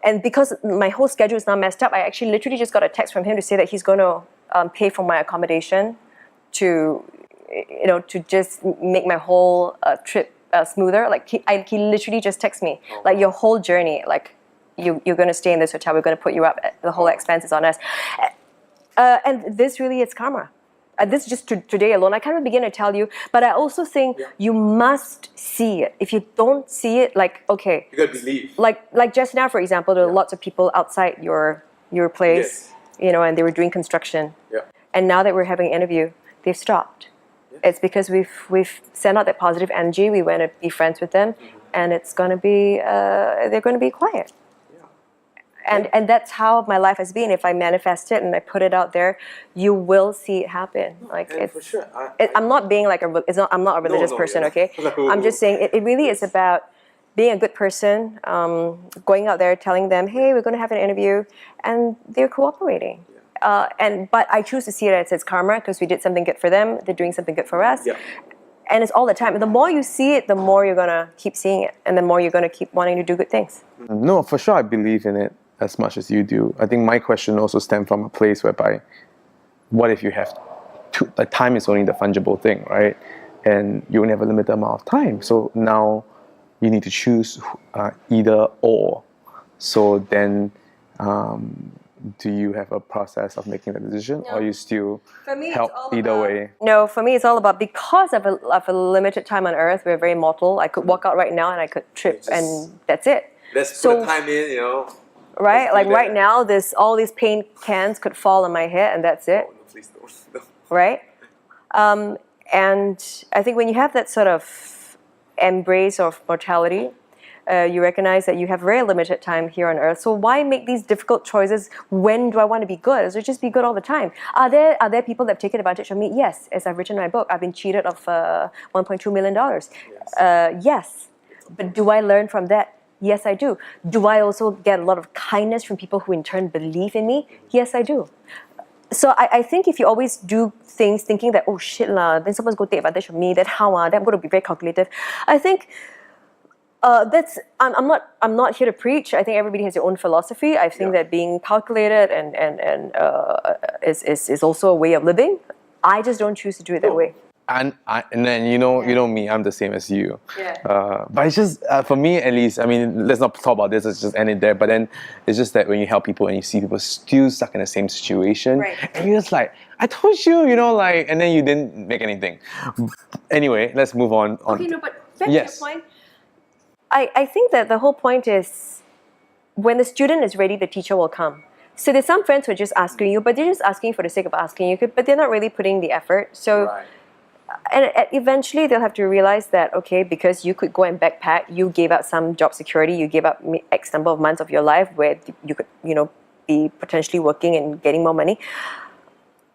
Speaker 3: And because my whole schedule is now messed up, I actually literally just got a text from him to say that he's going to pay for my accommodation to just make my whole trip smoother. Like, he literally just texted me, like, your whole journey, like, you're going to stay in this hotel, we're going to put you up, the whole expense is on us. And this really is karma. This is just today alone. I can't even begin to tell you, but I also think you must see it. If you don't see it, like, okay.
Speaker 4: You gotta believe.
Speaker 3: Like just now, for example, there were lots of people outside your place, and they were doing construction.
Speaker 4: Yeah.
Speaker 3: And now that we're having an interview, they've stopped. It's because we've sent out that positive energy. We want to be friends with them, and it's going to be they're going to be quiet. And that's how my life has been. If I manifest it and I put it out there, you will see it happen. Like,
Speaker 4: and
Speaker 3: it's
Speaker 4: for sure.
Speaker 3: I'm not being like I'm not a religious person, okay?
Speaker 4: No.
Speaker 3: I'm just saying it really is about being a good person, going out there, telling them, hey, we're going to have an interview, and they're cooperating. But I choose to see it as it's karma because we did something good for them. They're doing something good for us.
Speaker 4: Yeah.
Speaker 3: And it's all the time. And the more you see it, the more you're going to keep seeing it. And the more you're going to keep wanting to do good things.
Speaker 2: No, for sure, I believe in it as much as you do. I think my question also stemmed from a place whereby, what if you have time is only the fungible thing, right? And you only have a limited amount of time. So now you need to choose either or. So then, do you have a process of making the decision, or you still help either way?
Speaker 3: No, for me, it's all about, because of a limited time on Earth, we're very mortal. I could walk out right now and I could trip, and that's it.
Speaker 4: Let's put the time in,
Speaker 3: Right? Like right now, all these paint cans could fall on my head, and that's it.
Speaker 4: No, please don't. No.
Speaker 3: Right? And I think when you have that sort of embrace of mortality, you recognize that you have very limited time here on Earth. So why make these difficult choices? When do I want to be good? So just be good all the time. Are there people that have taken advantage of me? Yes. As I've written in my book, I've been cheated of $1.2 million. Yes. But do I learn from that? Yes, I do. Do I also get a lot of kindness from people who in turn believe in me? Yes, I do. So I think if you always do things thinking that, oh shit lah, then someone's going to take advantage of me, then how then I'm going to be very calculative. I think I'm not here to preach. I think everybody has their own philosophy. I think that being calculated and is also a way of living. I just don't choose to do it that way.
Speaker 2: And then you know me, I'm the same as you.
Speaker 3: Yeah.
Speaker 2: But it's just for me at least. I mean, let's not talk about this. Let's just end it there. But then it's just that when you help people and you see people still stuck in the same situation, and you're just like, I told you, and then you didn't make anything. Anyway, let's move on.
Speaker 3: Okay, no, but back to your point. I think that the whole point is, when the student is ready, the teacher will come. So there's some friends who are just asking you, but they're just asking for the sake of asking you, but they're not really putting the effort. So.
Speaker 4: Right.
Speaker 3: and eventually they'll have to realize that, okay, because you could go and backpack, you gave up some job security, you gave up X number of months of your life where you could, be potentially working and getting more money.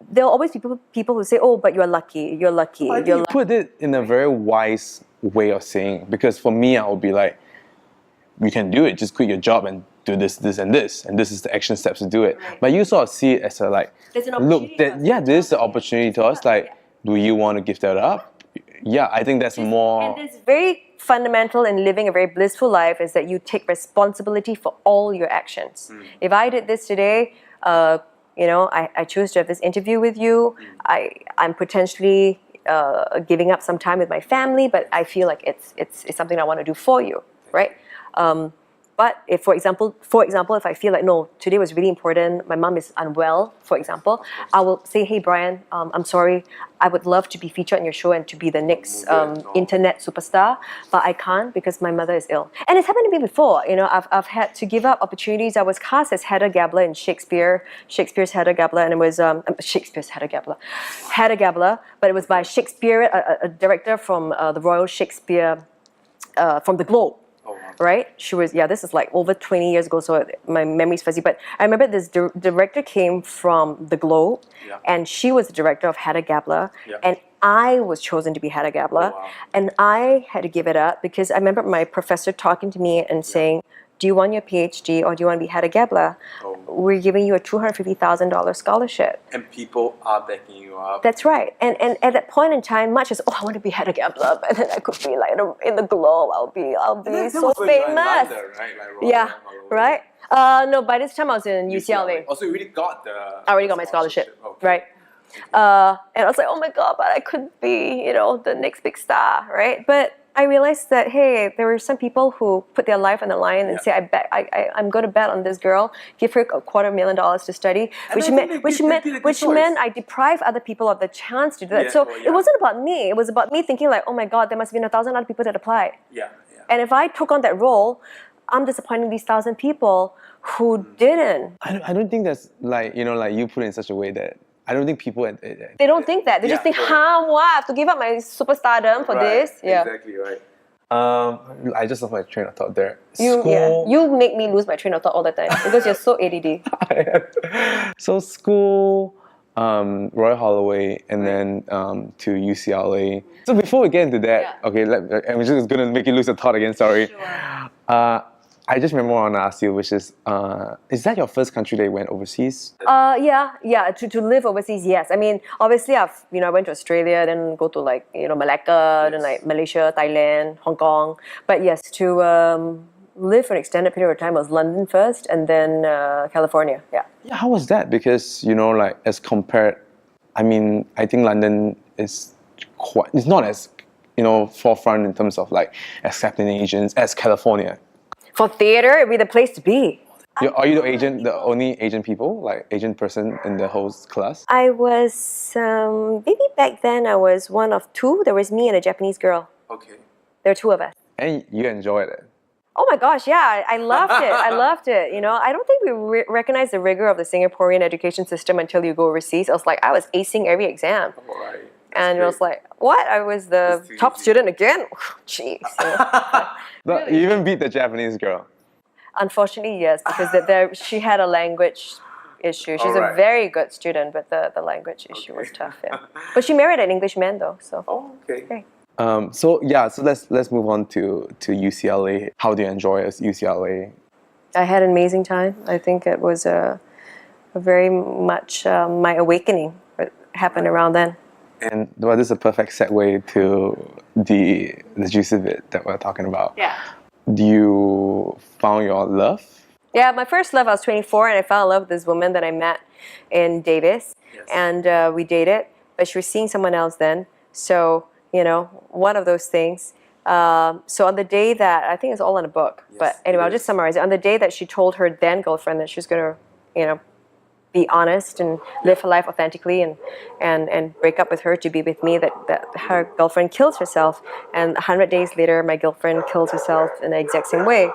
Speaker 3: There'll always be people who say, oh, but you're lucky, you're lucky,
Speaker 2: I think
Speaker 3: you're
Speaker 2: you
Speaker 3: lucky.
Speaker 2: put it in a very wise way of saying, because for me, I would be like, you can do it, just quit your job and do this, this, and this is the action steps to do it.
Speaker 3: Right.
Speaker 2: But you sort of see it as a like,
Speaker 3: There's an
Speaker 2: look,
Speaker 3: opportunity to us.
Speaker 2: this is the opportunity to us. Like,
Speaker 3: Yeah.
Speaker 2: do you want to give that up? Yeah, I think that's more.
Speaker 3: And it's very fundamental in living a very blissful life is that you take responsibility for all your actions. If I did this today, I choose to have this interview with you. I'm potentially giving up some time with my family, but I feel like it's something I want to do for you, right? But if, for example, if I feel like, no, today was really important, my mom is unwell, for example, I will say, hey, Brian, I'm sorry, I would love to be featured on your show and to be the next internet superstar, but I can't because my mother is ill. And it's happened to me before. I've had to give up opportunities. I was cast as Hedda Gabler in Shakespeare's Hedda Gabler, and it was Shakespeare's Hedda Gabler, but it was by Shakespeare, a director from the Royal Shakespeare, from the Globe. Right? She was, this is like over 20 years ago, so my memory's fuzzy. But I remember this director came from the Globe, and she was the director of Hedda Gabler, and I was chosen to be Hedda Gabler, and I had to give it up because I remember my professor talking to me and saying, do you want your PhD or do you want to be Hedda Gabler? We're giving you a $250,000 scholarship.
Speaker 4: And people are backing you up.
Speaker 3: That's right. And at that point in time, much as, I want to be Hedda Gabler, but then I could be like in the Globe, I'll be so famous. Yeah, right? No, by this time I was in UCLA.
Speaker 4: Also, you really got the.
Speaker 3: I already got my scholarship,
Speaker 4: Okay.
Speaker 3: right? And I was like, oh my God, but I could be, the next big star, right? But I realized that, hey, there were some people who put their life on the line and say, I'm going to bet on this girl, give her $250,000 to study, which meant I deprive other people of the chance to do that. So it wasn't about me. It was about me thinking like, oh my God, there must have been 1,000 other people that applied.
Speaker 4: Yeah.
Speaker 3: And if I took on that role, I'm disappointing these 1,000 people who didn't.
Speaker 2: I don't think that's like, you put it in such a way that I don't think people.
Speaker 3: They don't think that. They just think, I have to give up my superstardom for this. Yeah.
Speaker 4: Exactly right.
Speaker 2: I just lost my train of thought there.
Speaker 3: You make me lose my train of thought all the time because you're so ADD.
Speaker 2: So school, Royal Holloway, and then to UCLA. So before we get into that, okay, I'm just gonna make you lose the thought again. Sorry.
Speaker 3: Sure.
Speaker 2: I just remember I want to ask you, which is that your first country that you went overseas?
Speaker 3: To live overseas, yes. I mean, obviously, I went to Australia, then go to Malacca, then Malaysia, Thailand, Hong Kong. But yes, to live for an extended period of time was London first, and then California. Yeah.
Speaker 2: Yeah, how was that? Because as compared, I mean, I think London is it's not as forefront in terms of accepting Asians as California.
Speaker 3: For theater, it'd be the place to be.
Speaker 2: Are you the only Asian people, Asian person in the whole class?
Speaker 3: I was, maybe back then I was one of two. There was me and a Japanese girl.
Speaker 4: Okay.
Speaker 3: There were two of us.
Speaker 2: And you enjoyed it?
Speaker 3: Oh my gosh, yeah, I loved it. I loved it. I don't think we recognize the rigor of the Singaporean education system until you go overseas. I was acing every exam.
Speaker 4: All right.
Speaker 3: And I was like, what? I was the top student again? Jeez.
Speaker 2: But you even beat the Japanese girl.
Speaker 3: Unfortunately, yes, because she had a language issue. She's a very good student, but the language issue was tough. Yeah. But she married an English man, though. So.
Speaker 4: Oh, okay.
Speaker 3: Great.
Speaker 2: So let's move on to UCLA. How do you enjoy UCLA?
Speaker 3: I had an amazing time. I think it was a very much my awakening happened around then.
Speaker 2: And this is a perfect segue to the juice of it that we're talking about.
Speaker 3: Yeah.
Speaker 2: Do you found your love?
Speaker 3: Yeah, my first love, I was 24, and I fell in love with this woman that I met in Davis.
Speaker 4: Yes.
Speaker 3: And we dated, but she was seeing someone else then. So, one of those things. So on the day that, I think it's all in a book, but anyway, I'll just summarize it. On the day that she told her then girlfriend that she was going to, be honest and live her life authentically and break up with her to be with me, that her girlfriend kills herself, and 100 days later my girlfriend kills herself in the exact same way.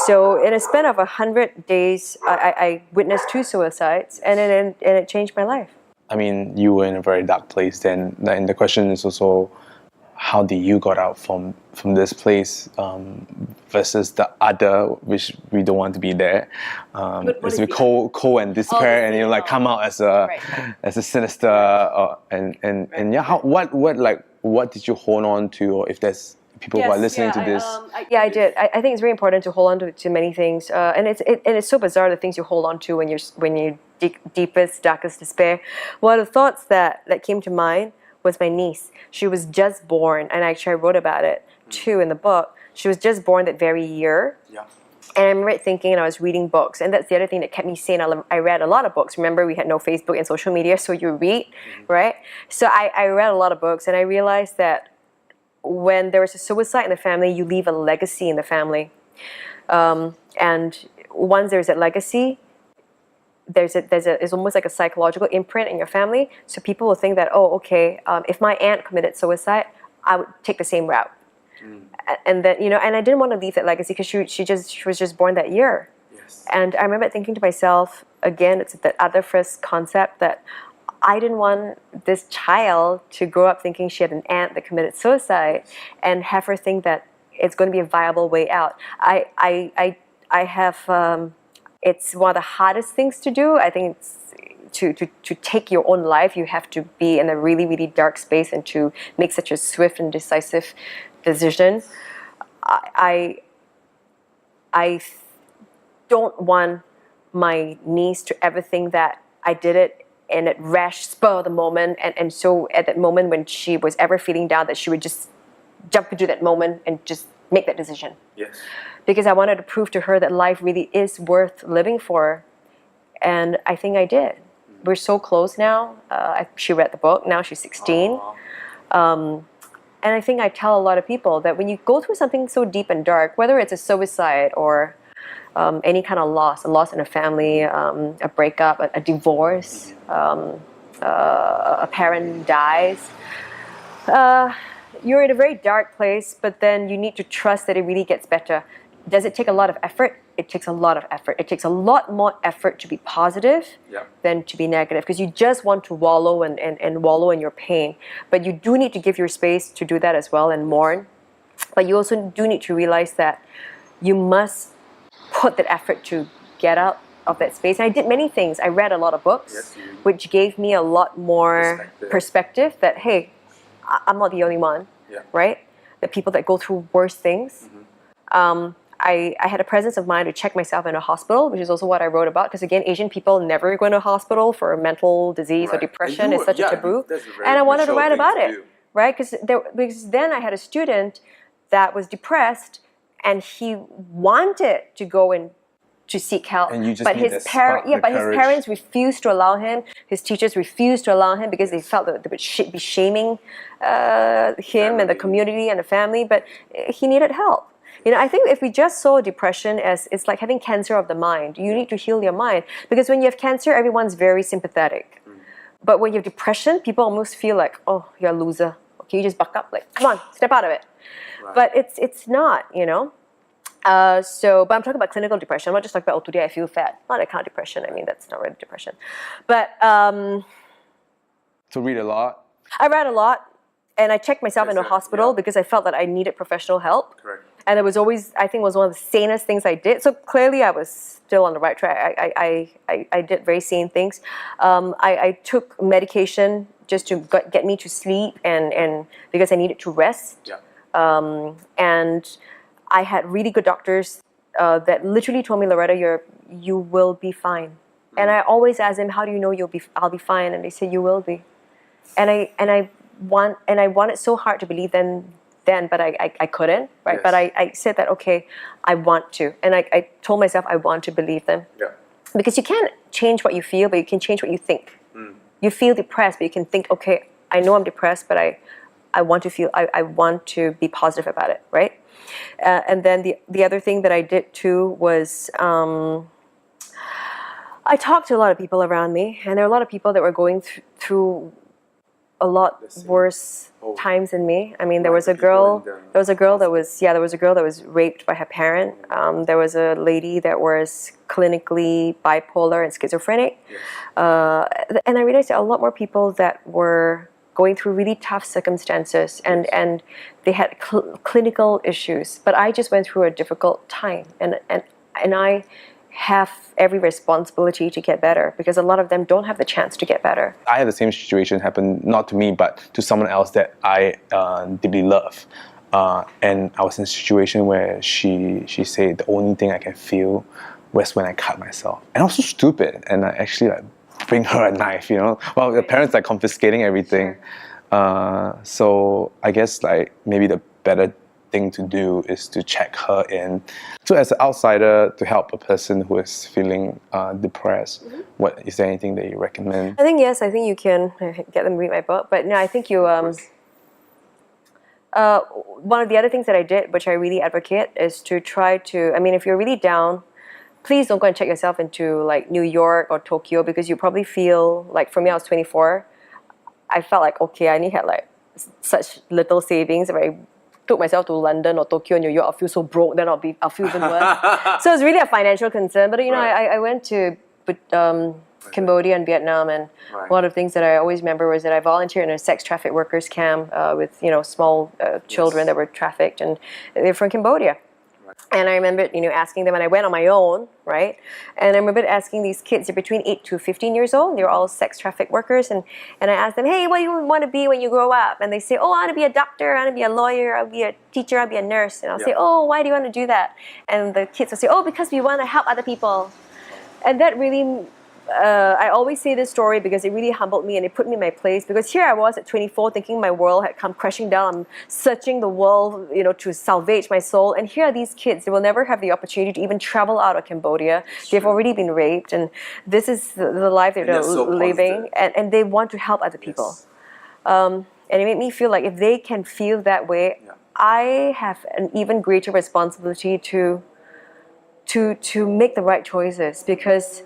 Speaker 3: So in a span of 100 days I witnessed 2 suicides, and it changed my life.
Speaker 2: I mean, you were in a very dark place then. And the question is also, how did you got out from this place versus the other, which we don't want to be there. It's with cold and despair, and you like come out as a as a sinister and yeah. What did you hold on to, or if there's people who are listening to this?
Speaker 3: I did. I think it's very important to hold on to many things, and it's so bizarre the things you hold on to when you're deepest, darkest despair. One of the thoughts that came to mind was my niece. She was just born, and actually I wrote about it too in the book. She was just born that very year.
Speaker 4: Yeah.
Speaker 3: And I remember thinking, and I was reading books, and that's the other thing that kept me sane. I read a lot of books. Remember, we had no Facebook and social media, so you read, right? So I read a lot of books, and I realized that when there is a suicide in the family, you leave a legacy in the family. And once there's that legacy, it's almost like a psychological imprint in your family. So people will think that, oh, okay, if my aunt committed suicide, I would take the same route. And then, and I didn't want to leave that legacy because she was just born that year.
Speaker 4: Yes.
Speaker 3: And I remember thinking to myself, again, it's that other first concept that I didn't want this child to grow up thinking she had an aunt that committed suicide and have her think that it's going to be a viable way out. I have, it's one of the hardest things to do. I think it's to take your own life, you have to be in a really, really dark space and to make such a swift and decisive decision. I don't want my niece to ever think that I did it in a rash spur of the moment, and so at that moment when she was ever feeling down, that she would just jump into that moment and just make that decision.
Speaker 4: Yes.
Speaker 3: Because I wanted to prove to her that life really is worth living for, and I think I did. We're so close now. She read the book. Now she's 16. And I think I tell a lot of people that when you go through something so deep and dark, whether it's a suicide or any kind of loss, a loss in a family, a breakup, a divorce, a parent dies, you're in a very dark place, but then you need to trust that it really gets better. Does it take a lot of effort? It takes a lot of effort. It takes a lot more effort to be positive than to be negative, because you just want to wallow and wallow in your pain. But you do need to give your space to do that as well and mourn. But you also do need to realize that you must put that effort to get out of that space. And I did many things. I read a lot of books, which gave me a lot more perspective that, hey, I'm not the only one, right? The people that go through worse things. I had a presence of mind to check myself in a hospital, which is also what I wrote about, because again, Asian people never go into a hospital for mental disease or depression. It's such a taboo. And I wanted to write about it, right? Because then I had a student that was depressed and he wanted to go and to seek help, but his parents refused to allow him. His teachers refused to allow him because they felt that they would be shaming him and the community and the family. But he needed help. I think if we just saw depression as it's like having cancer of the mind, you need to heal your mind, because when you have cancer, everyone's very sympathetic. But when you have depression, people almost feel like, oh, you're a loser. Okay, you just buck up, like, come on, step out of it. Right. But it's not, but I'm talking about clinical depression. I'm not just talking about, oh, today I feel fat. Not that kind of depression. I mean, that's not really depression. But
Speaker 2: to read a lot.
Speaker 3: I read a lot, and I checked myself in a hospital because I felt that I needed professional help.
Speaker 4: Correct.
Speaker 3: And it was always, I think, was one of the sanest things I did. So clearly, I was still on the right track. I did very sane things. I took medication just to get me to sleep, and because I needed to rest. Yeah. And I had really good doctors that literally told me, Loretta, you will be fine. And I always asked them, how do you know I'll be fine? And they said, you will be. And I wanted so hard to believe them then, but I couldn't, right? Yes. But I said that, okay, I want to. And I told myself I want to believe them. Yeah. Because you can't change what you feel, but you can change what you think. You feel depressed, but you can think, okay, I know I'm depressed, but I want to feel, I want to be positive about it, right? And then the other thing that I did too was I talked to a lot of people around me, and there were a lot of people that were going through a lot
Speaker 4: same.
Speaker 3: worse
Speaker 4: Oh.
Speaker 3: times than me. I mean, there was a
Speaker 4: People
Speaker 3: girl.
Speaker 4: in the
Speaker 3: There was a girl that was raped by her parent. There was a lady that was clinically bipolar and schizophrenic. And I realized that a lot more people that were going through really tough circumstances and they had clinical issues. But I just went through a difficult time, and I have every responsibility to get better because a lot of them don't have the chance to get better.
Speaker 2: I had the same situation happen, not to me, but to someone else that I deeply love. And I was in a situation where she said the only thing I can feel was when I cut myself. And I was so stupid, and I actually like bring her a knife, you know. Well, the parents are confiscating everything. So I guess like maybe the better thing to do is to check her in. So as an outsider, to help a person who is feeling depressed, what is there anything that you recommend?
Speaker 3: I think yes. I think you can get them to read my book. But no, I think you. One of the other things that I did, which I really advocate, is to try to. I mean, if you're really down, please don't go and check yourself into like New York or Tokyo because you probably feel like. For me, I was 24. I felt like okay, I only had like such little savings. If I took myself to London or Tokyo or New York, I'll feel so broke. Then I'll feel even worse. So it's really a financial concern. But you know, I went to Cambodia and Vietnam, and one of the things that I always remember was that I volunteered in a sex traffic workers camp with small children that were trafficked, and they're from Cambodia. And I remember, asking them, and I went on my own, right? And I remember asking these kids, they're between 8 to 15 years old, they're all sex traffic workers, and I asked them, hey, what do you want to be when you grow up? And they say, oh, I want to be a doctor, I want to be a lawyer, I'll be a teacher, I'll be a nurse. And I'll say, oh, why do you want to do that? And the kids will say, oh, because we want to help other people. And that really, I always say this story because it really humbled me and it put me in my place, because here I was at 24 thinking my world had come crashing down. I'm searching the world, to salvage my soul. And here are these kids. They will never have the opportunity to even travel out of Cambodia. They've already been raped, and this is the life that they're
Speaker 4: so
Speaker 3: living, and they want to help other people. And it made me feel like if they can feel that way, I have an even greater responsibility to make the right choices, because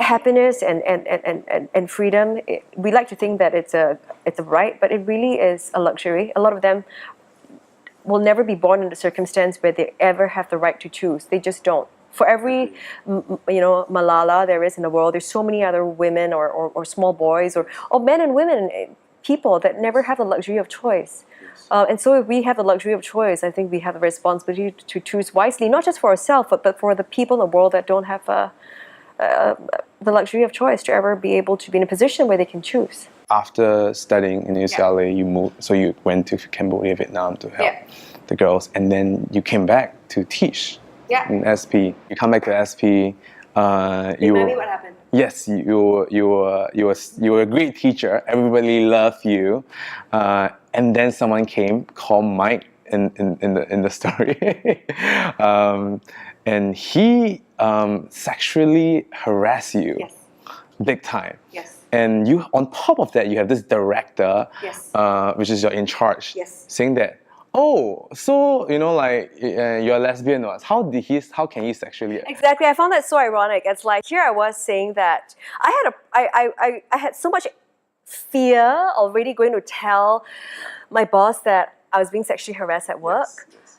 Speaker 3: happiness and freedom, we like to think that it's a right, but it really is a luxury. A lot of them will never be born in a circumstance where they ever have the right to choose. They just don't. For every Malala there is in the world, there's so many other women or small boys or men and women, people that never have the luxury of choice. And so if we have the luxury of choice, I think we have the responsibility to choose wisely, not just for ourselves, but for the people in the world that don't have the luxury of choice to ever be able to be in a position where they can choose.
Speaker 2: After studying in UCLA, you moved, so you went to Cambodia, Vietnam to help the girls, and then you came back to teach in SP. You come back to SP.
Speaker 3: Remind me what happened.
Speaker 2: Yes, you were a great teacher. Everybody loved you, and then someone came called Mike in the story, and he sexually harassed you, big time.
Speaker 3: Yes.
Speaker 2: And you, on top of that, you have this director,
Speaker 3: Yes.
Speaker 2: which is your in charge,
Speaker 3: Yes.
Speaker 2: saying that, oh, so you're a lesbian, or how can he sexually?
Speaker 3: Exactly. I found that so ironic. It's like here I was saying that I had so much fear already going to tell my boss that I was being sexually harassed at work.
Speaker 4: Yes.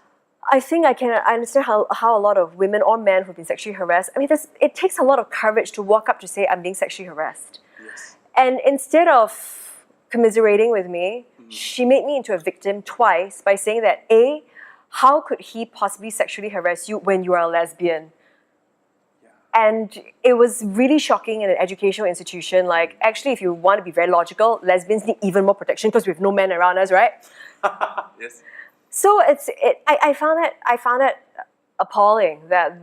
Speaker 3: I think I understand how a lot of women or men who've been sexually harassed, I mean, it takes a lot of courage to walk up to say, I'm being sexually harassed.
Speaker 4: Yes.
Speaker 3: And instead of commiserating with me, she made me into a victim twice by saying that, A, how could he possibly sexually harass you when you are a lesbian? And it was really shocking in an educational institution. Like, actually, if you want to be very logical, lesbians need even more protection because we have no men around us, right?
Speaker 4: Yes.
Speaker 3: So I found it appalling that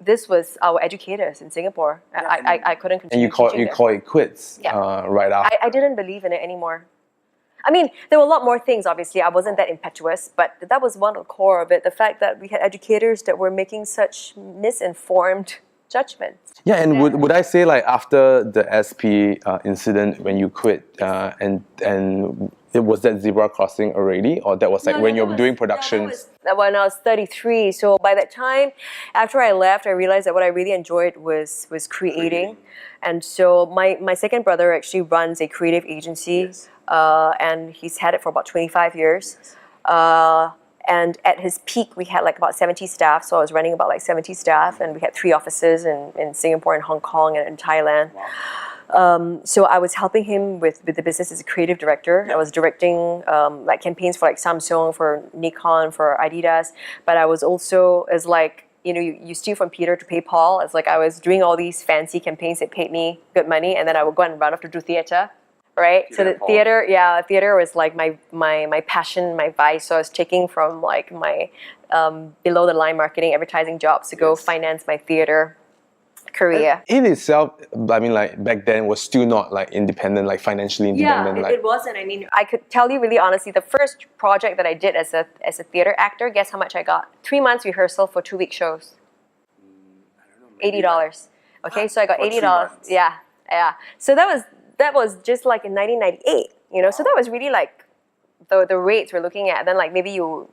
Speaker 3: this was our educators in Singapore. I couldn't continue.
Speaker 2: And you call it quits right after.
Speaker 3: I didn't believe in it anymore. I mean, there were a lot more things, obviously. I wasn't that impetuous, but that was one of the core of it. The fact that we had educators that were making such misinformed judgments.
Speaker 2: Yeah, and would I say, like, after the SP incident, when you quit, and was that zebra crossing already, or that was like when you were doing
Speaker 3: No,
Speaker 2: productions?
Speaker 3: that was when I was 33. So by that time, after I left, I realized that what I really enjoyed was creating. And so my second brother actually runs a creative agency,
Speaker 4: Yes.
Speaker 3: and he's had it for about 25 years. And at his peak, we had like about 70 staff. So I was running about like 70 staff, and we had 3 offices in Singapore and Hong Kong and in Thailand. So I was helping him with the business as a creative director. I was directing like campaigns for like Samsung, for Nikon, for Adidas. But I was also, as like, you steal from Peter to pay Paul. It's like I was doing all these fancy campaigns that paid me good money, and then I would go and run off to do theatre. Right,
Speaker 4: Peter
Speaker 3: so the
Speaker 4: and Paul.
Speaker 3: theater was like my passion, my vice. So I was taking from like my below the line marketing, advertising jobs to go
Speaker 4: Yes.
Speaker 3: finance my theater career.
Speaker 2: In itself, I mean, like back then was still not like independent, like financially independent.
Speaker 3: Yeah,
Speaker 2: like
Speaker 3: it wasn't. I mean, I could tell you really honestly, the first project that I did as a theater actor, guess how much I got? 3 months rehearsal for 2-week shows. $80. Okay, so I got
Speaker 4: For 3
Speaker 3: $80.
Speaker 4: months.
Speaker 3: Yeah. So that was just like in 1998. So that was really like the rates we're looking at. Then like maybe you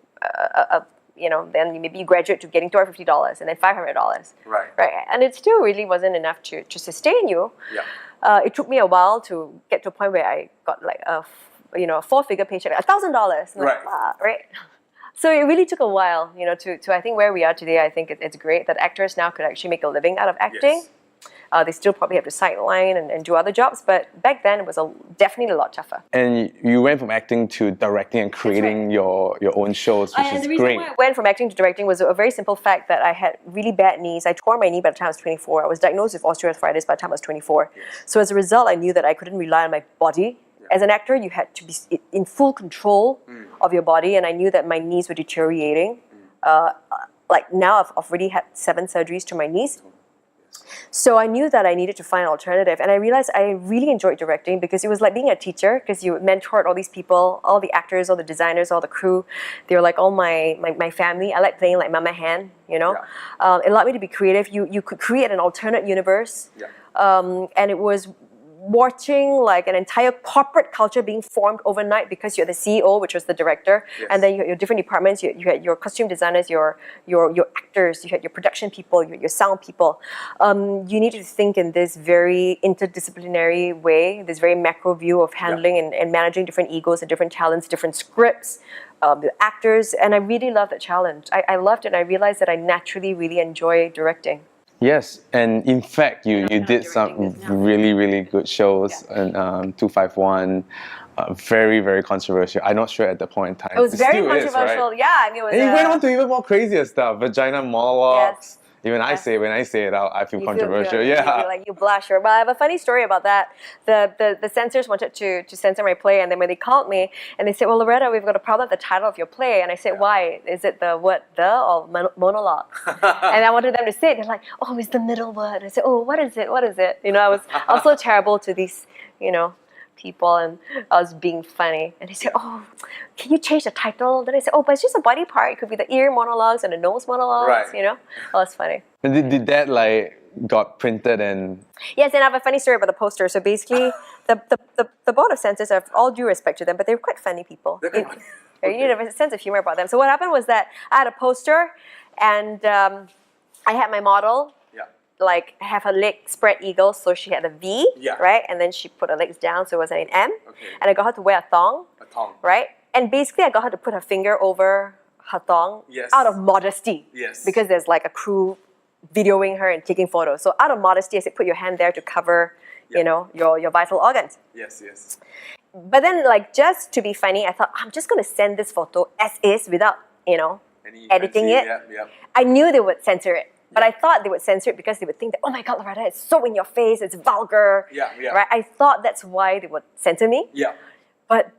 Speaker 3: then maybe you graduate to getting $250 and then $500.
Speaker 4: Right.
Speaker 3: Right, and it still really wasn't enough to sustain you.
Speaker 4: Yeah.
Speaker 3: It took me a while to get to a point where I got like a 4-figure paycheck, $1,000.
Speaker 4: Right.
Speaker 3: Right. So it really took a while, to I think where we are today. I think it's great that actors now could actually make a living out of acting.
Speaker 4: Yes.
Speaker 3: They still probably have to sideline and do other jobs, but back then it was definitely a lot tougher.
Speaker 2: and you went from acting to directing and creating your own shows, which
Speaker 3: And
Speaker 2: is
Speaker 3: the reason
Speaker 2: great.
Speaker 3: why I went from acting to directing was a very simple fact that I had really bad knees. I tore my knee by the time I was 24. I was diagnosed with osteoarthritis by the time I was 24. So as a result, I knew that I couldn't rely on my body. As an actor, you had to be in full control of your body, and I knew that my knees were deteriorating. Like now, I've already had 7 surgeries to my knees. So I knew that I needed to find an alternative, and I realized I really enjoyed directing because it was like being a teacher, because you mentored all these people, all the actors, all the designers, all the crew. They were like all my family. I like playing like Mama Hen, It allowed me to be creative. You could create an alternate universe, and it was watching like an entire corporate culture being formed overnight because you're the CEO, which was the director, and then you had your different departments. You had your costume designers, your actors, you had your production people, your sound people. You needed to think in this very interdisciplinary way, this very macro view of handling and managing different egos and different talents, different scripts, the actors, and I really loved that challenge. I loved it, and I realized that I naturally really enjoy directing.
Speaker 2: Yes, and in fact, you
Speaker 3: not
Speaker 2: did some
Speaker 3: directing this now.
Speaker 2: really, really good shows, and 251, very, very controversial. I'm not sure at that point in time.
Speaker 3: It was very
Speaker 2: still is, right?
Speaker 3: controversial. Yeah, I mean, it was.
Speaker 2: And you went on to even more crazier stuff, vagina monologues.
Speaker 3: Yes.
Speaker 2: Even when I say it out, I feel
Speaker 3: You
Speaker 2: controversial.
Speaker 3: feel good.
Speaker 2: Yeah.
Speaker 3: You blush. But I have a funny story about that. The censors wanted to censor my play, and then when they called me and they said, "Well, Loretta, we've got a problem with the title of your play," and I said, "Why? Is it the word the or monologue?" And I wanted them to say it. They're like, "Oh, it's the middle word." I said, "Oh, what is it? What is it?" I was so terrible to these, people, and I was being funny. And they said, "Oh, can you change the title?" Then I said, "Oh, but it's just a body part. It could be the ear monologues and the nose monologues."
Speaker 4: Right.
Speaker 3: That was funny.
Speaker 2: And did that like got printed and
Speaker 3: Yes, and I have a funny story about the poster. So basically, the board of censors, I have all due respect to them, but they're quite funny people.
Speaker 4: They're quite funny.
Speaker 3: You need a sense of humor about them. So what happened was that I had a poster, and I had my model like have her leg spread eagle, so she had a V,
Speaker 4: Yeah.
Speaker 3: right? And then she put her legs down, so it was an M.
Speaker 4: Okay.
Speaker 3: And I got her to wear a thong,
Speaker 4: A tongue.
Speaker 3: right? And basically, I got her to put her finger over her thong
Speaker 4: Yes.
Speaker 3: out of modesty.
Speaker 4: Yes.
Speaker 3: Because there's like a crew videoing her and taking photos. So out of modesty, I said, put your hand there to cover, your vital organs.
Speaker 4: Yes.
Speaker 3: But then, like, just to be funny, I thought, I'm just going to send this photo as is without,
Speaker 4: Any
Speaker 3: editing
Speaker 4: fancy-
Speaker 3: it.
Speaker 4: Yeah.
Speaker 3: I knew they would censor it. But I thought they would censor it because they would think that, oh my God, Loretta, it's so in your face, it's vulgar.
Speaker 4: Yeah.
Speaker 3: Right? I thought that's why they would censor me.
Speaker 4: Yeah.
Speaker 3: But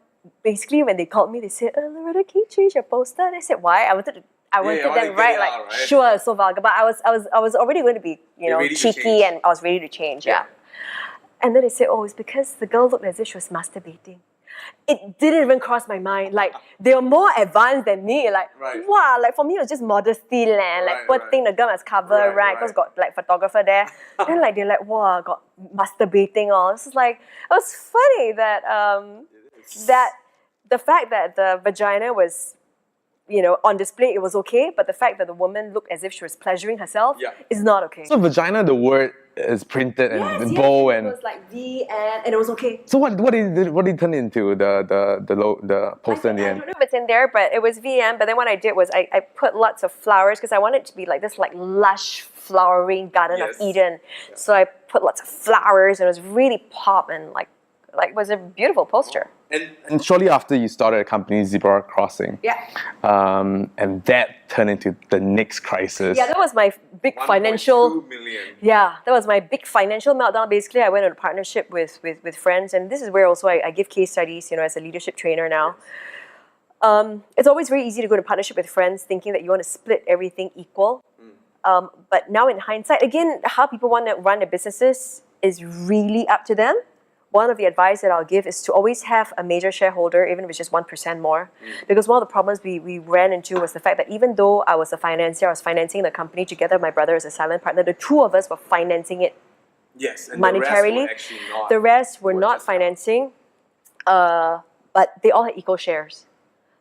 Speaker 3: basically, when they called me, they said, Loretta, can you change your poster? And I said, why? I wanted
Speaker 4: you wanted
Speaker 3: them
Speaker 4: to get
Speaker 3: right,
Speaker 4: it
Speaker 3: like,
Speaker 4: out, right?
Speaker 3: sure, it's so vulgar. But I was already going to be,
Speaker 4: ready to
Speaker 3: cheeky,
Speaker 4: change.
Speaker 3: and I was ready to change, yeah. And then they said, oh, it's because the girl looked as if she was masturbating. It didn't even cross my mind. Like, they were more advanced than me. Like,
Speaker 4: Right.
Speaker 3: wow, like for me, it was just modesty, land. Like,
Speaker 4: Right,
Speaker 3: poor
Speaker 4: right.
Speaker 3: thing, the girl must cover,
Speaker 4: Right,
Speaker 3: right? Because
Speaker 4: right.
Speaker 3: got like photographer there. Then like they're like, wow, got masturbating all. This is like, it was funny that the fact that the vagina was, on display, it was okay, but the fact that the woman looked as if she was pleasuring herself is not okay.
Speaker 2: So vagina, the word is printed and bow and.
Speaker 3: It was like and it was okay.
Speaker 2: So what did it turn into the poster in the
Speaker 3: I
Speaker 2: end?
Speaker 3: don't know if it's in there, but it was VM. But then what I did was I put lots of flowers because I wanted it to be like this like lush flowering Garden of Eden. So I put lots of flowers and it was really pop and like it was a beautiful poster.
Speaker 2: And shortly after you started a company, Zebra Crossing.
Speaker 3: Yeah.
Speaker 2: And that turned into the next crisis.
Speaker 3: Yeah, that was my big financial. Yeah, that was my big financial meltdown. Basically, I went on a partnership with friends, and this is where also I give case studies. As a leadership trainer now. It's always very easy to go to partnership with friends, thinking that you want to split everything equal. But now in hindsight, again, how people want to run their businesses is really up to them. One of the advice that I'll give is to always have a major shareholder, even if it's just 1% more. Because one of the problems we ran into was the fact that even though I was a financier, I was financing the company together with my brother as a silent partner, the two of us were financing it monetarily. The rest were not financing, but they all had equal shares.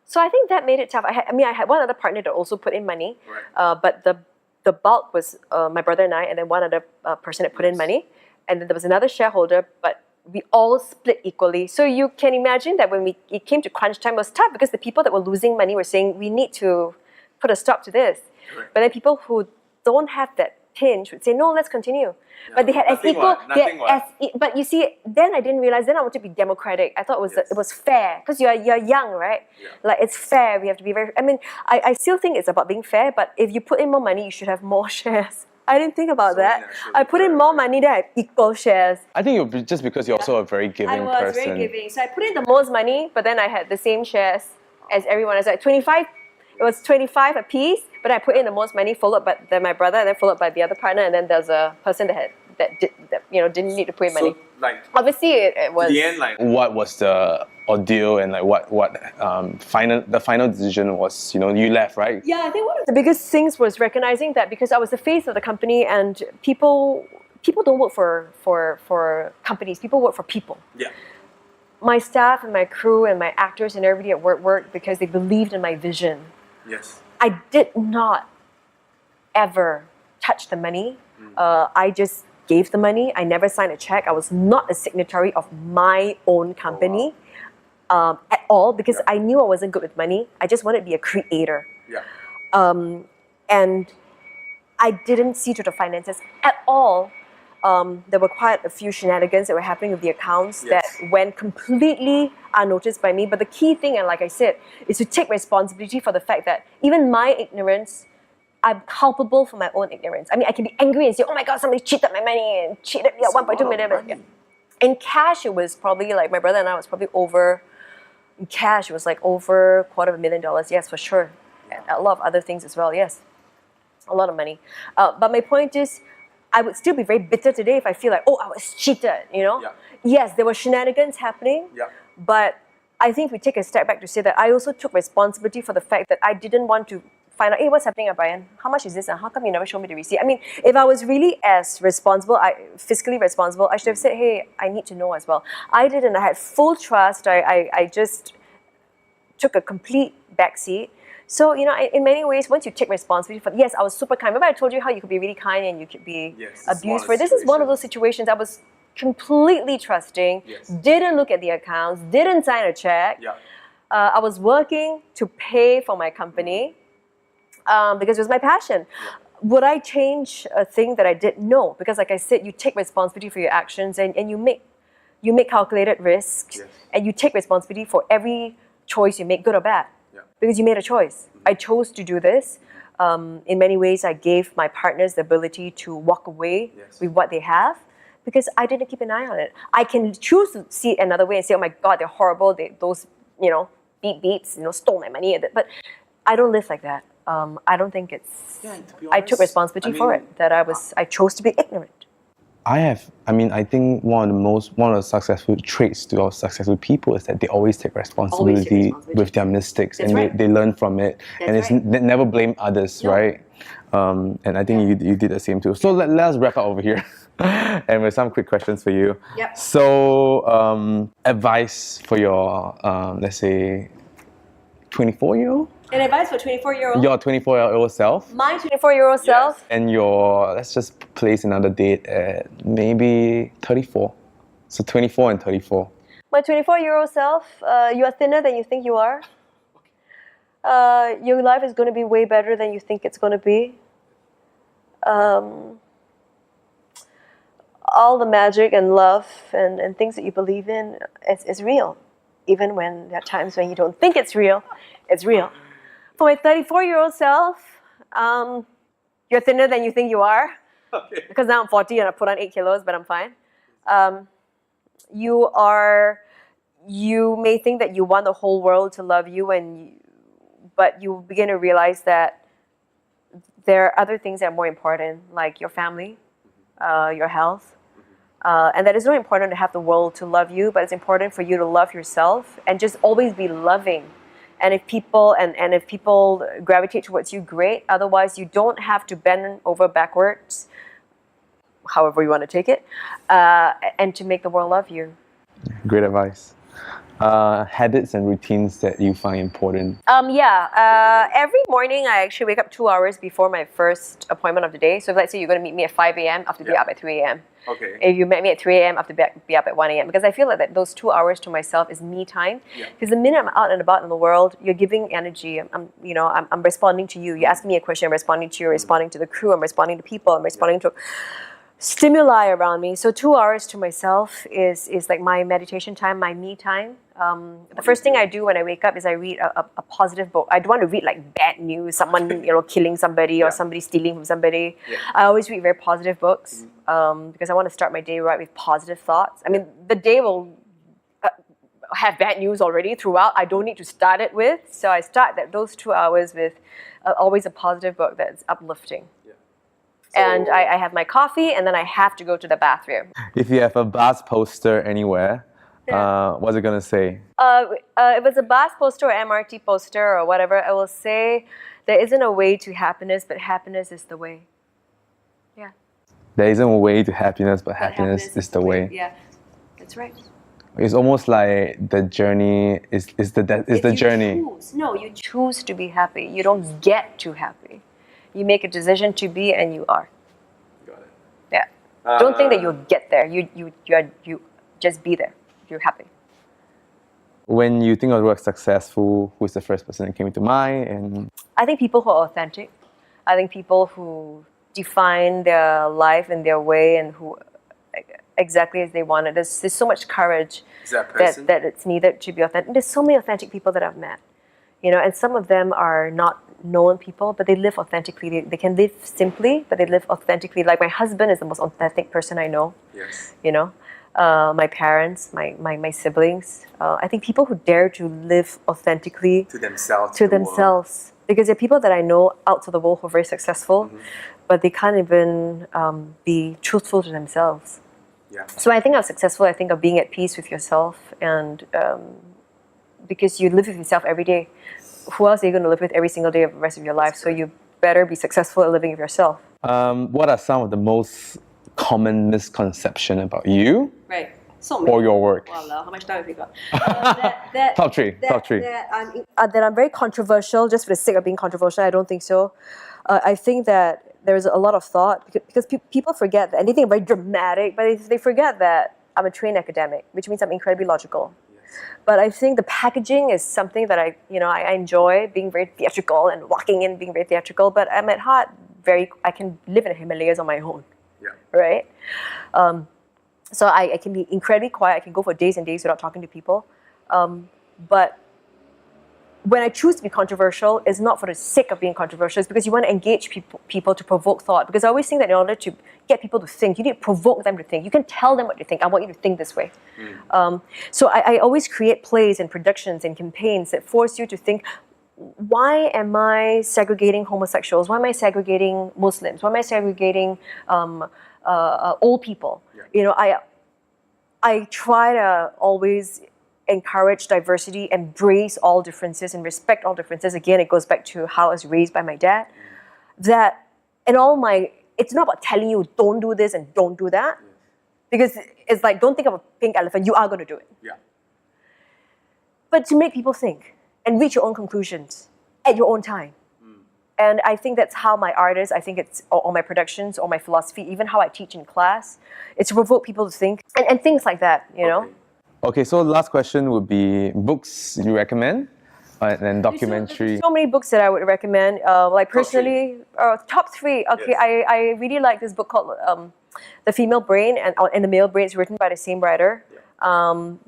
Speaker 3: So I think that made it tough. I had one other partner that also put in money, but the bulk was my brother and I, and then one other person that put in money. And then there was another shareholder, but we all split equally. So you can imagine that when it came to crunch time, it was tough because the people that were losing money were saying, we need to put a stop to this. Right. But then people who don't have that pinch would say, no, let's continue. Yeah, but they had as equal. But you see, then I didn't realize, then I wanted to be democratic. I thought it was fair because you're young, right? Yeah. Like it's fair, we have to be very, I still think it's about being fair, but if you put in more money, you should have more shares. I didn't think about that. I put in more money than I have equal shares.
Speaker 2: I think it just because you're also a very giving person.
Speaker 3: I was very giving. So I put in the most money, but then I had the same shares as everyone. I was like 25. It was 25 a piece, but I put in the most money, followed by then my brother, and then followed by the other partner, and then there's a person that didn't need to put in money. Obviously, it was.
Speaker 2: The end, what was the ordeal and the final decision was, you left, right?
Speaker 3: Yeah, I think one of the biggest things was recognizing that because I was the face of the company and people don't work for companies, people work for people.
Speaker 2: Yeah.
Speaker 3: My staff and my crew and my actors and everybody at work worked because they believed in my vision.
Speaker 2: Yes.
Speaker 3: I did not ever touch the money. I just gave the money. I never signed a check. I was not a signatory of my own company. At all because I knew I wasn't good with money. I just wanted to be a creator. Yeah. And I didn't see to the finances at all. There were quite a few shenanigans that were happening with the accounts that went completely unnoticed by me. But the key thing, and like I said, is to take responsibility for the fact that even my ignorance, I'm culpable for my own ignorance. I can be angry and say, oh my God, somebody cheated my money and cheated me at 1.2 million. Yeah. In cash, it was probably like my brother and I was probably over. In cash, it was like over $250,000. Yes, for sure. And a lot of other things as well. Yes, a lot of money. But my point is, I would still be very bitter today if I feel like, I was cheated. Yeah. Yes, there were shenanigans happening. Yeah. But I think if we take a step back to say that I also took responsibility for the fact that I didn't want to find out, hey, what's happening, Brian? How much is this? And how come you never showed me the receipt? If I was really as responsible, fiscally responsible, I should have said, hey, I need to know as well. I didn't. I had full trust. I just took a complete backseat. So, in many ways, once you take responsibility for, yes, I was super kind. Remember I told you how you could be really kind and you could be abused for it? This is one of those situations. I was completely trusting, didn't look at the accounts, didn't sign a check. Yeah. I was working to pay for my company. Because it was my passion. Yeah. Would I change a thing that I did? No, because like I said, you take responsibility for your actions and you make calculated risks and you take responsibility for every choice you make, good or bad, because you made a choice. I chose to do this. In many ways, I gave my partners the ability to walk away with what they have because I didn't keep an eye on it. I can choose to see it another way and say, oh my God, they're horrible. Those beeps, stole my money. But I don't live like that. I don't think it's. Yeah, to be honest, I took responsibility for it. That I chose to be ignorant.
Speaker 2: I think one of the successful traits to all successful people is that they always take responsibility with their mistakes. That's and they learn from it. That's and it's never blame others, right? And I think you did the same too. So let us wrap up over here. And with some quick questions for you.
Speaker 3: Yep.
Speaker 2: So, advice for your, let's say, 24-year-old?
Speaker 3: And advice for 24-year-old?
Speaker 2: Your 24-year-old self?
Speaker 3: My 24-year-old self?
Speaker 2: And your, let's just place another date at maybe 34. So 24 and 34.
Speaker 3: My 24-year-old self, you are thinner than you think you are. Your life is going to be way better than you think it's going to be. All the magic and love and things that you believe in is real. Even when there are times when you don't think it's real. For my 34-year-old self, you're thinner than you think you are.
Speaker 2: Okay.
Speaker 3: Because now I'm 40 and I put on 8 kilos, but I'm fine. You may think that you want the whole world to love you, but you begin to realize that there are other things that are more important, like your family, your health, and that it's not important to have the world to love you, but it's important for you to love yourself and just always be loving. And if people if people gravitate towards you, great. Otherwise, you don't have to bend over backwards, however you want to take it, and to make the world love you.
Speaker 2: Great advice. Habits and routines that you find important?
Speaker 3: Every morning I actually wake up 2 hours before my first appointment of the day. So if let's say you're going to meet me at 5 a.m., I have to be up at 3 a.m.
Speaker 2: Okay.
Speaker 3: If you met me at 3 a.m., I have to be up at 1 a.m. Because I feel like that those 2 hours to myself is me time. Because the minute I'm out and about in the world, you're giving energy. I'm responding to you. You ask me a question, I'm responding to you, responding to the crew, I'm responding to people, I'm responding to stimuli around me. So 2 hours to myself is like my meditation time, my me time. The first thing I do when I wake up is I read a positive book. I don't want to read like bad news, someone killing somebody or somebody stealing from somebody. I always read very positive books because I want to start my day right with positive thoughts. I mean, the day will have bad news already throughout. I don't need to start it with. So I start those 2 hours with always a positive book that's uplifting. And I have my coffee, and then I have to go to the bathroom.
Speaker 2: If you have a bus poster anywhere, what's it gonna say?
Speaker 3: If it's a bus poster or MRT poster or whatever, I will say there isn't a way to happiness, but happiness is the way. Yeah.
Speaker 2: There isn't a way to happiness, but happiness is the way.
Speaker 3: Yeah, that's right.
Speaker 2: It's almost like the journey is the journey.
Speaker 3: You choose to be happy. You don't get to happy. You make a decision to be, and you are.
Speaker 2: Got it.
Speaker 3: Yeah. Don't think that you'll get there. You just be there. You're happy.
Speaker 2: When you think of the word successful, who's the first person that came to mind? And
Speaker 3: I think people who are authentic. I think people who define their life in their way and who exactly as they want it. There's so much courage that it's needed to be authentic. There's so many authentic people that I've met, and some of them are not known people, but they live authentically. They can live simply, but they live authentically. Like my husband is the most authentic person I know.
Speaker 2: yes,
Speaker 3: My parents, my siblings. I think people who dare to live authentically
Speaker 2: to themselves.
Speaker 3: Because there are people that I know out to the world who are very successful, but they can't even be truthful to themselves.
Speaker 2: Yeah.
Speaker 3: So I think of successful, I think of being at peace with yourself, and because you live with yourself every day. Who else are you going to live with every single day of the rest of your life? So you better be successful at living with yourself.
Speaker 2: What are some of the most common misconceptions about you
Speaker 3: Right.
Speaker 2: or your work?
Speaker 3: Wow, how much time have we got?
Speaker 2: Top three.
Speaker 3: That I'm very controversial, just for the sake of being controversial. I don't think so. I think that there's a lot of thought, because people forget that anything very dramatic, but they forget that I'm a trained academic, which means I'm incredibly logical. But I think the packaging is something that I enjoy, being very theatrical and walking in being very theatrical. But I'm at heart I can live in the Himalayas on my own.
Speaker 2: Yeah.
Speaker 3: Right? So I can be incredibly quiet. I can go for days and days without talking to people. But when I choose to be controversial, it's not for the sake of being controversial. It's because you want to engage people to provoke thought. Because I always think that in order to get people to think, you need to provoke them to think. You can tell them what to think. I want you to think this way. So I always create plays and productions and campaigns that force you to think, why am I segregating homosexuals? Why am I segregating Muslims? Why am I segregating old people?
Speaker 2: Yeah.
Speaker 3: I try to always encourage diversity, embrace all differences, and respect all differences. Again, it goes back to how I was raised by my dad. that in all my, it's not about telling you don't do this and don't do that, because it's like, don't think of a pink elephant, you are going to do it.
Speaker 4: Yeah.
Speaker 3: But to make people think and reach your own conclusions at your own time. And I think that's how my art is. I think it's all my productions, or my philosophy, even how I teach in class. It's to provoke people to think and things like that, you know?
Speaker 2: Okay, so last question would be books you recommend and documentary.
Speaker 3: So many books that I would recommend. Like personally, top three. Okay,
Speaker 4: Yes.
Speaker 3: I really like this book called The Female Brain and The Male Brain. It's written by the same writer.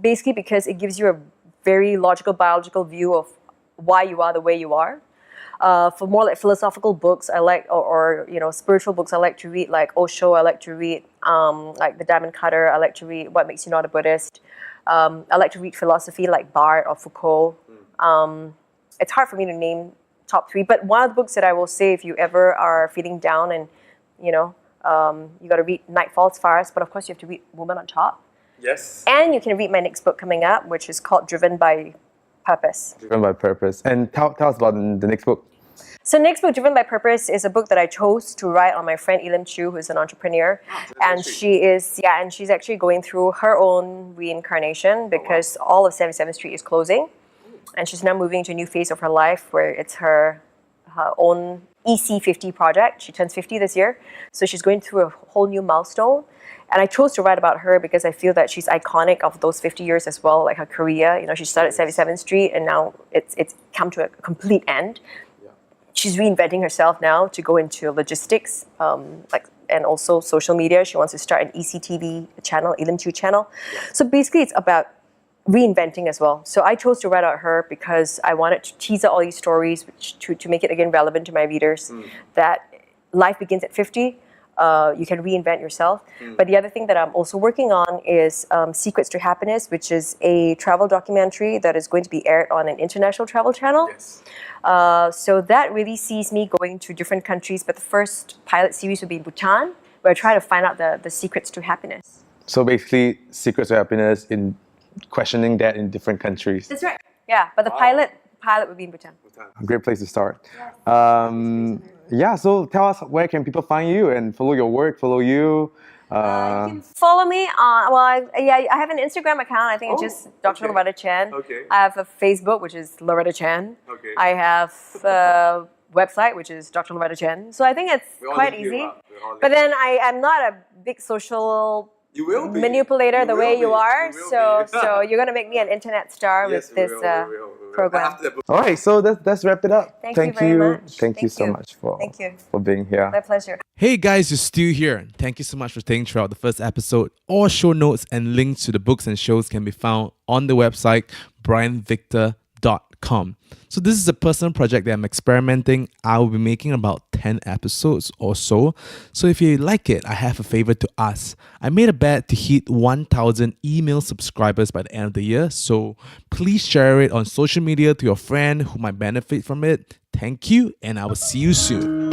Speaker 3: Basically because it gives you a very logical, biological view of why you are the way you are. For more like philosophical books, I like, or you know, spiritual books, I like to read like Osho. I like to read like The Diamond Cutter. I like to read What Makes You Not a Buddhist. I like to read philosophy like Barthes or Foucault. It's hard for me to name top three, but one of the books that I will say if you ever are feeling down and you know you got to read Night Falls Fast, but of course you have to read Woman on Top.
Speaker 4: Yes.
Speaker 3: And you can read my next book coming up, which is called Driven by Purpose.
Speaker 2: Driven by Purpose. And tell us about the next book.
Speaker 3: So next book, Driven by Purpose, is a book that I chose to write on my friend Elim Chu, who's an entrepreneur. And she's actually going through her own reincarnation because all of 77th Street is closing. And she's now moving to a new phase of her life where it's her own EC50 project. She turns 50 this year. So she's going through a whole new milestone. And I chose to write about her because I feel that she's iconic of those 50 years as well, like her career. You know, she started 77th Street and now it's come to a complete end. She's reinventing herself now to go into logistics, and also social media. She wants to start an ECTV channel, Elim Chu channel. So basically, it's about reinventing as well. So I chose to write about her because I wanted to tease out all these stories to make it again relevant to my readers. That life begins at 50. You can reinvent yourself. But the other thing that I'm also working on is Secrets to Happiness, which is a travel documentary that is going to be aired on an international travel channel.
Speaker 4: Yes.
Speaker 3: So that really sees me going to different countries, but the first pilot series will be in Bhutan, where I try to find out the secrets to happiness.
Speaker 2: So basically, Secrets to Happiness in questioning that in different countries.
Speaker 3: That's right. Yeah, but the pilot would be in Bhutan.
Speaker 2: A great place to start. Yeah, so tell us, where can people find you and follow your work, follow you?
Speaker 3: You can follow me on, I have an Instagram account. I think it's just Dr.
Speaker 4: okay.
Speaker 3: Loretta Chan.
Speaker 4: Okay.
Speaker 3: I have a Facebook, which is Loretta Chan.
Speaker 4: Okay.
Speaker 3: I have a website, which is Dr. Loretta Chan. So I think it's
Speaker 4: We all
Speaker 3: quite
Speaker 4: link you
Speaker 3: easy.
Speaker 4: up. We all link
Speaker 3: But
Speaker 4: you
Speaker 3: then I'm not a big social
Speaker 4: You will be.
Speaker 3: manipulator the
Speaker 4: You
Speaker 3: way
Speaker 4: will
Speaker 3: you
Speaker 4: be.
Speaker 3: are.
Speaker 4: You will
Speaker 3: So
Speaker 4: be.
Speaker 3: so you're gonna make me an internet star
Speaker 4: Yes,
Speaker 3: with
Speaker 4: we
Speaker 3: this
Speaker 4: will, we will.
Speaker 3: program.
Speaker 4: After the book.
Speaker 2: All right, so let's wrap it up.
Speaker 3: Thank you very much.
Speaker 2: Thank you
Speaker 3: Thank
Speaker 2: so
Speaker 3: you.
Speaker 2: much for
Speaker 3: Thank you.
Speaker 2: for being here.
Speaker 3: My pleasure.
Speaker 1: Hey guys, you're still here. Thank you so much for staying throughout the first episode. All show notes and links to the books and shows can be found on the website brianvictor.com. So this is a personal project that I'm experimenting. I will be making about 10 episodes or so. So if you like it, I have a favor to ask. I made a bet to hit 1,000 email subscribers by the end of the year. So please share it on social media to your friend who might benefit from it. Thank you, and I will see you soon.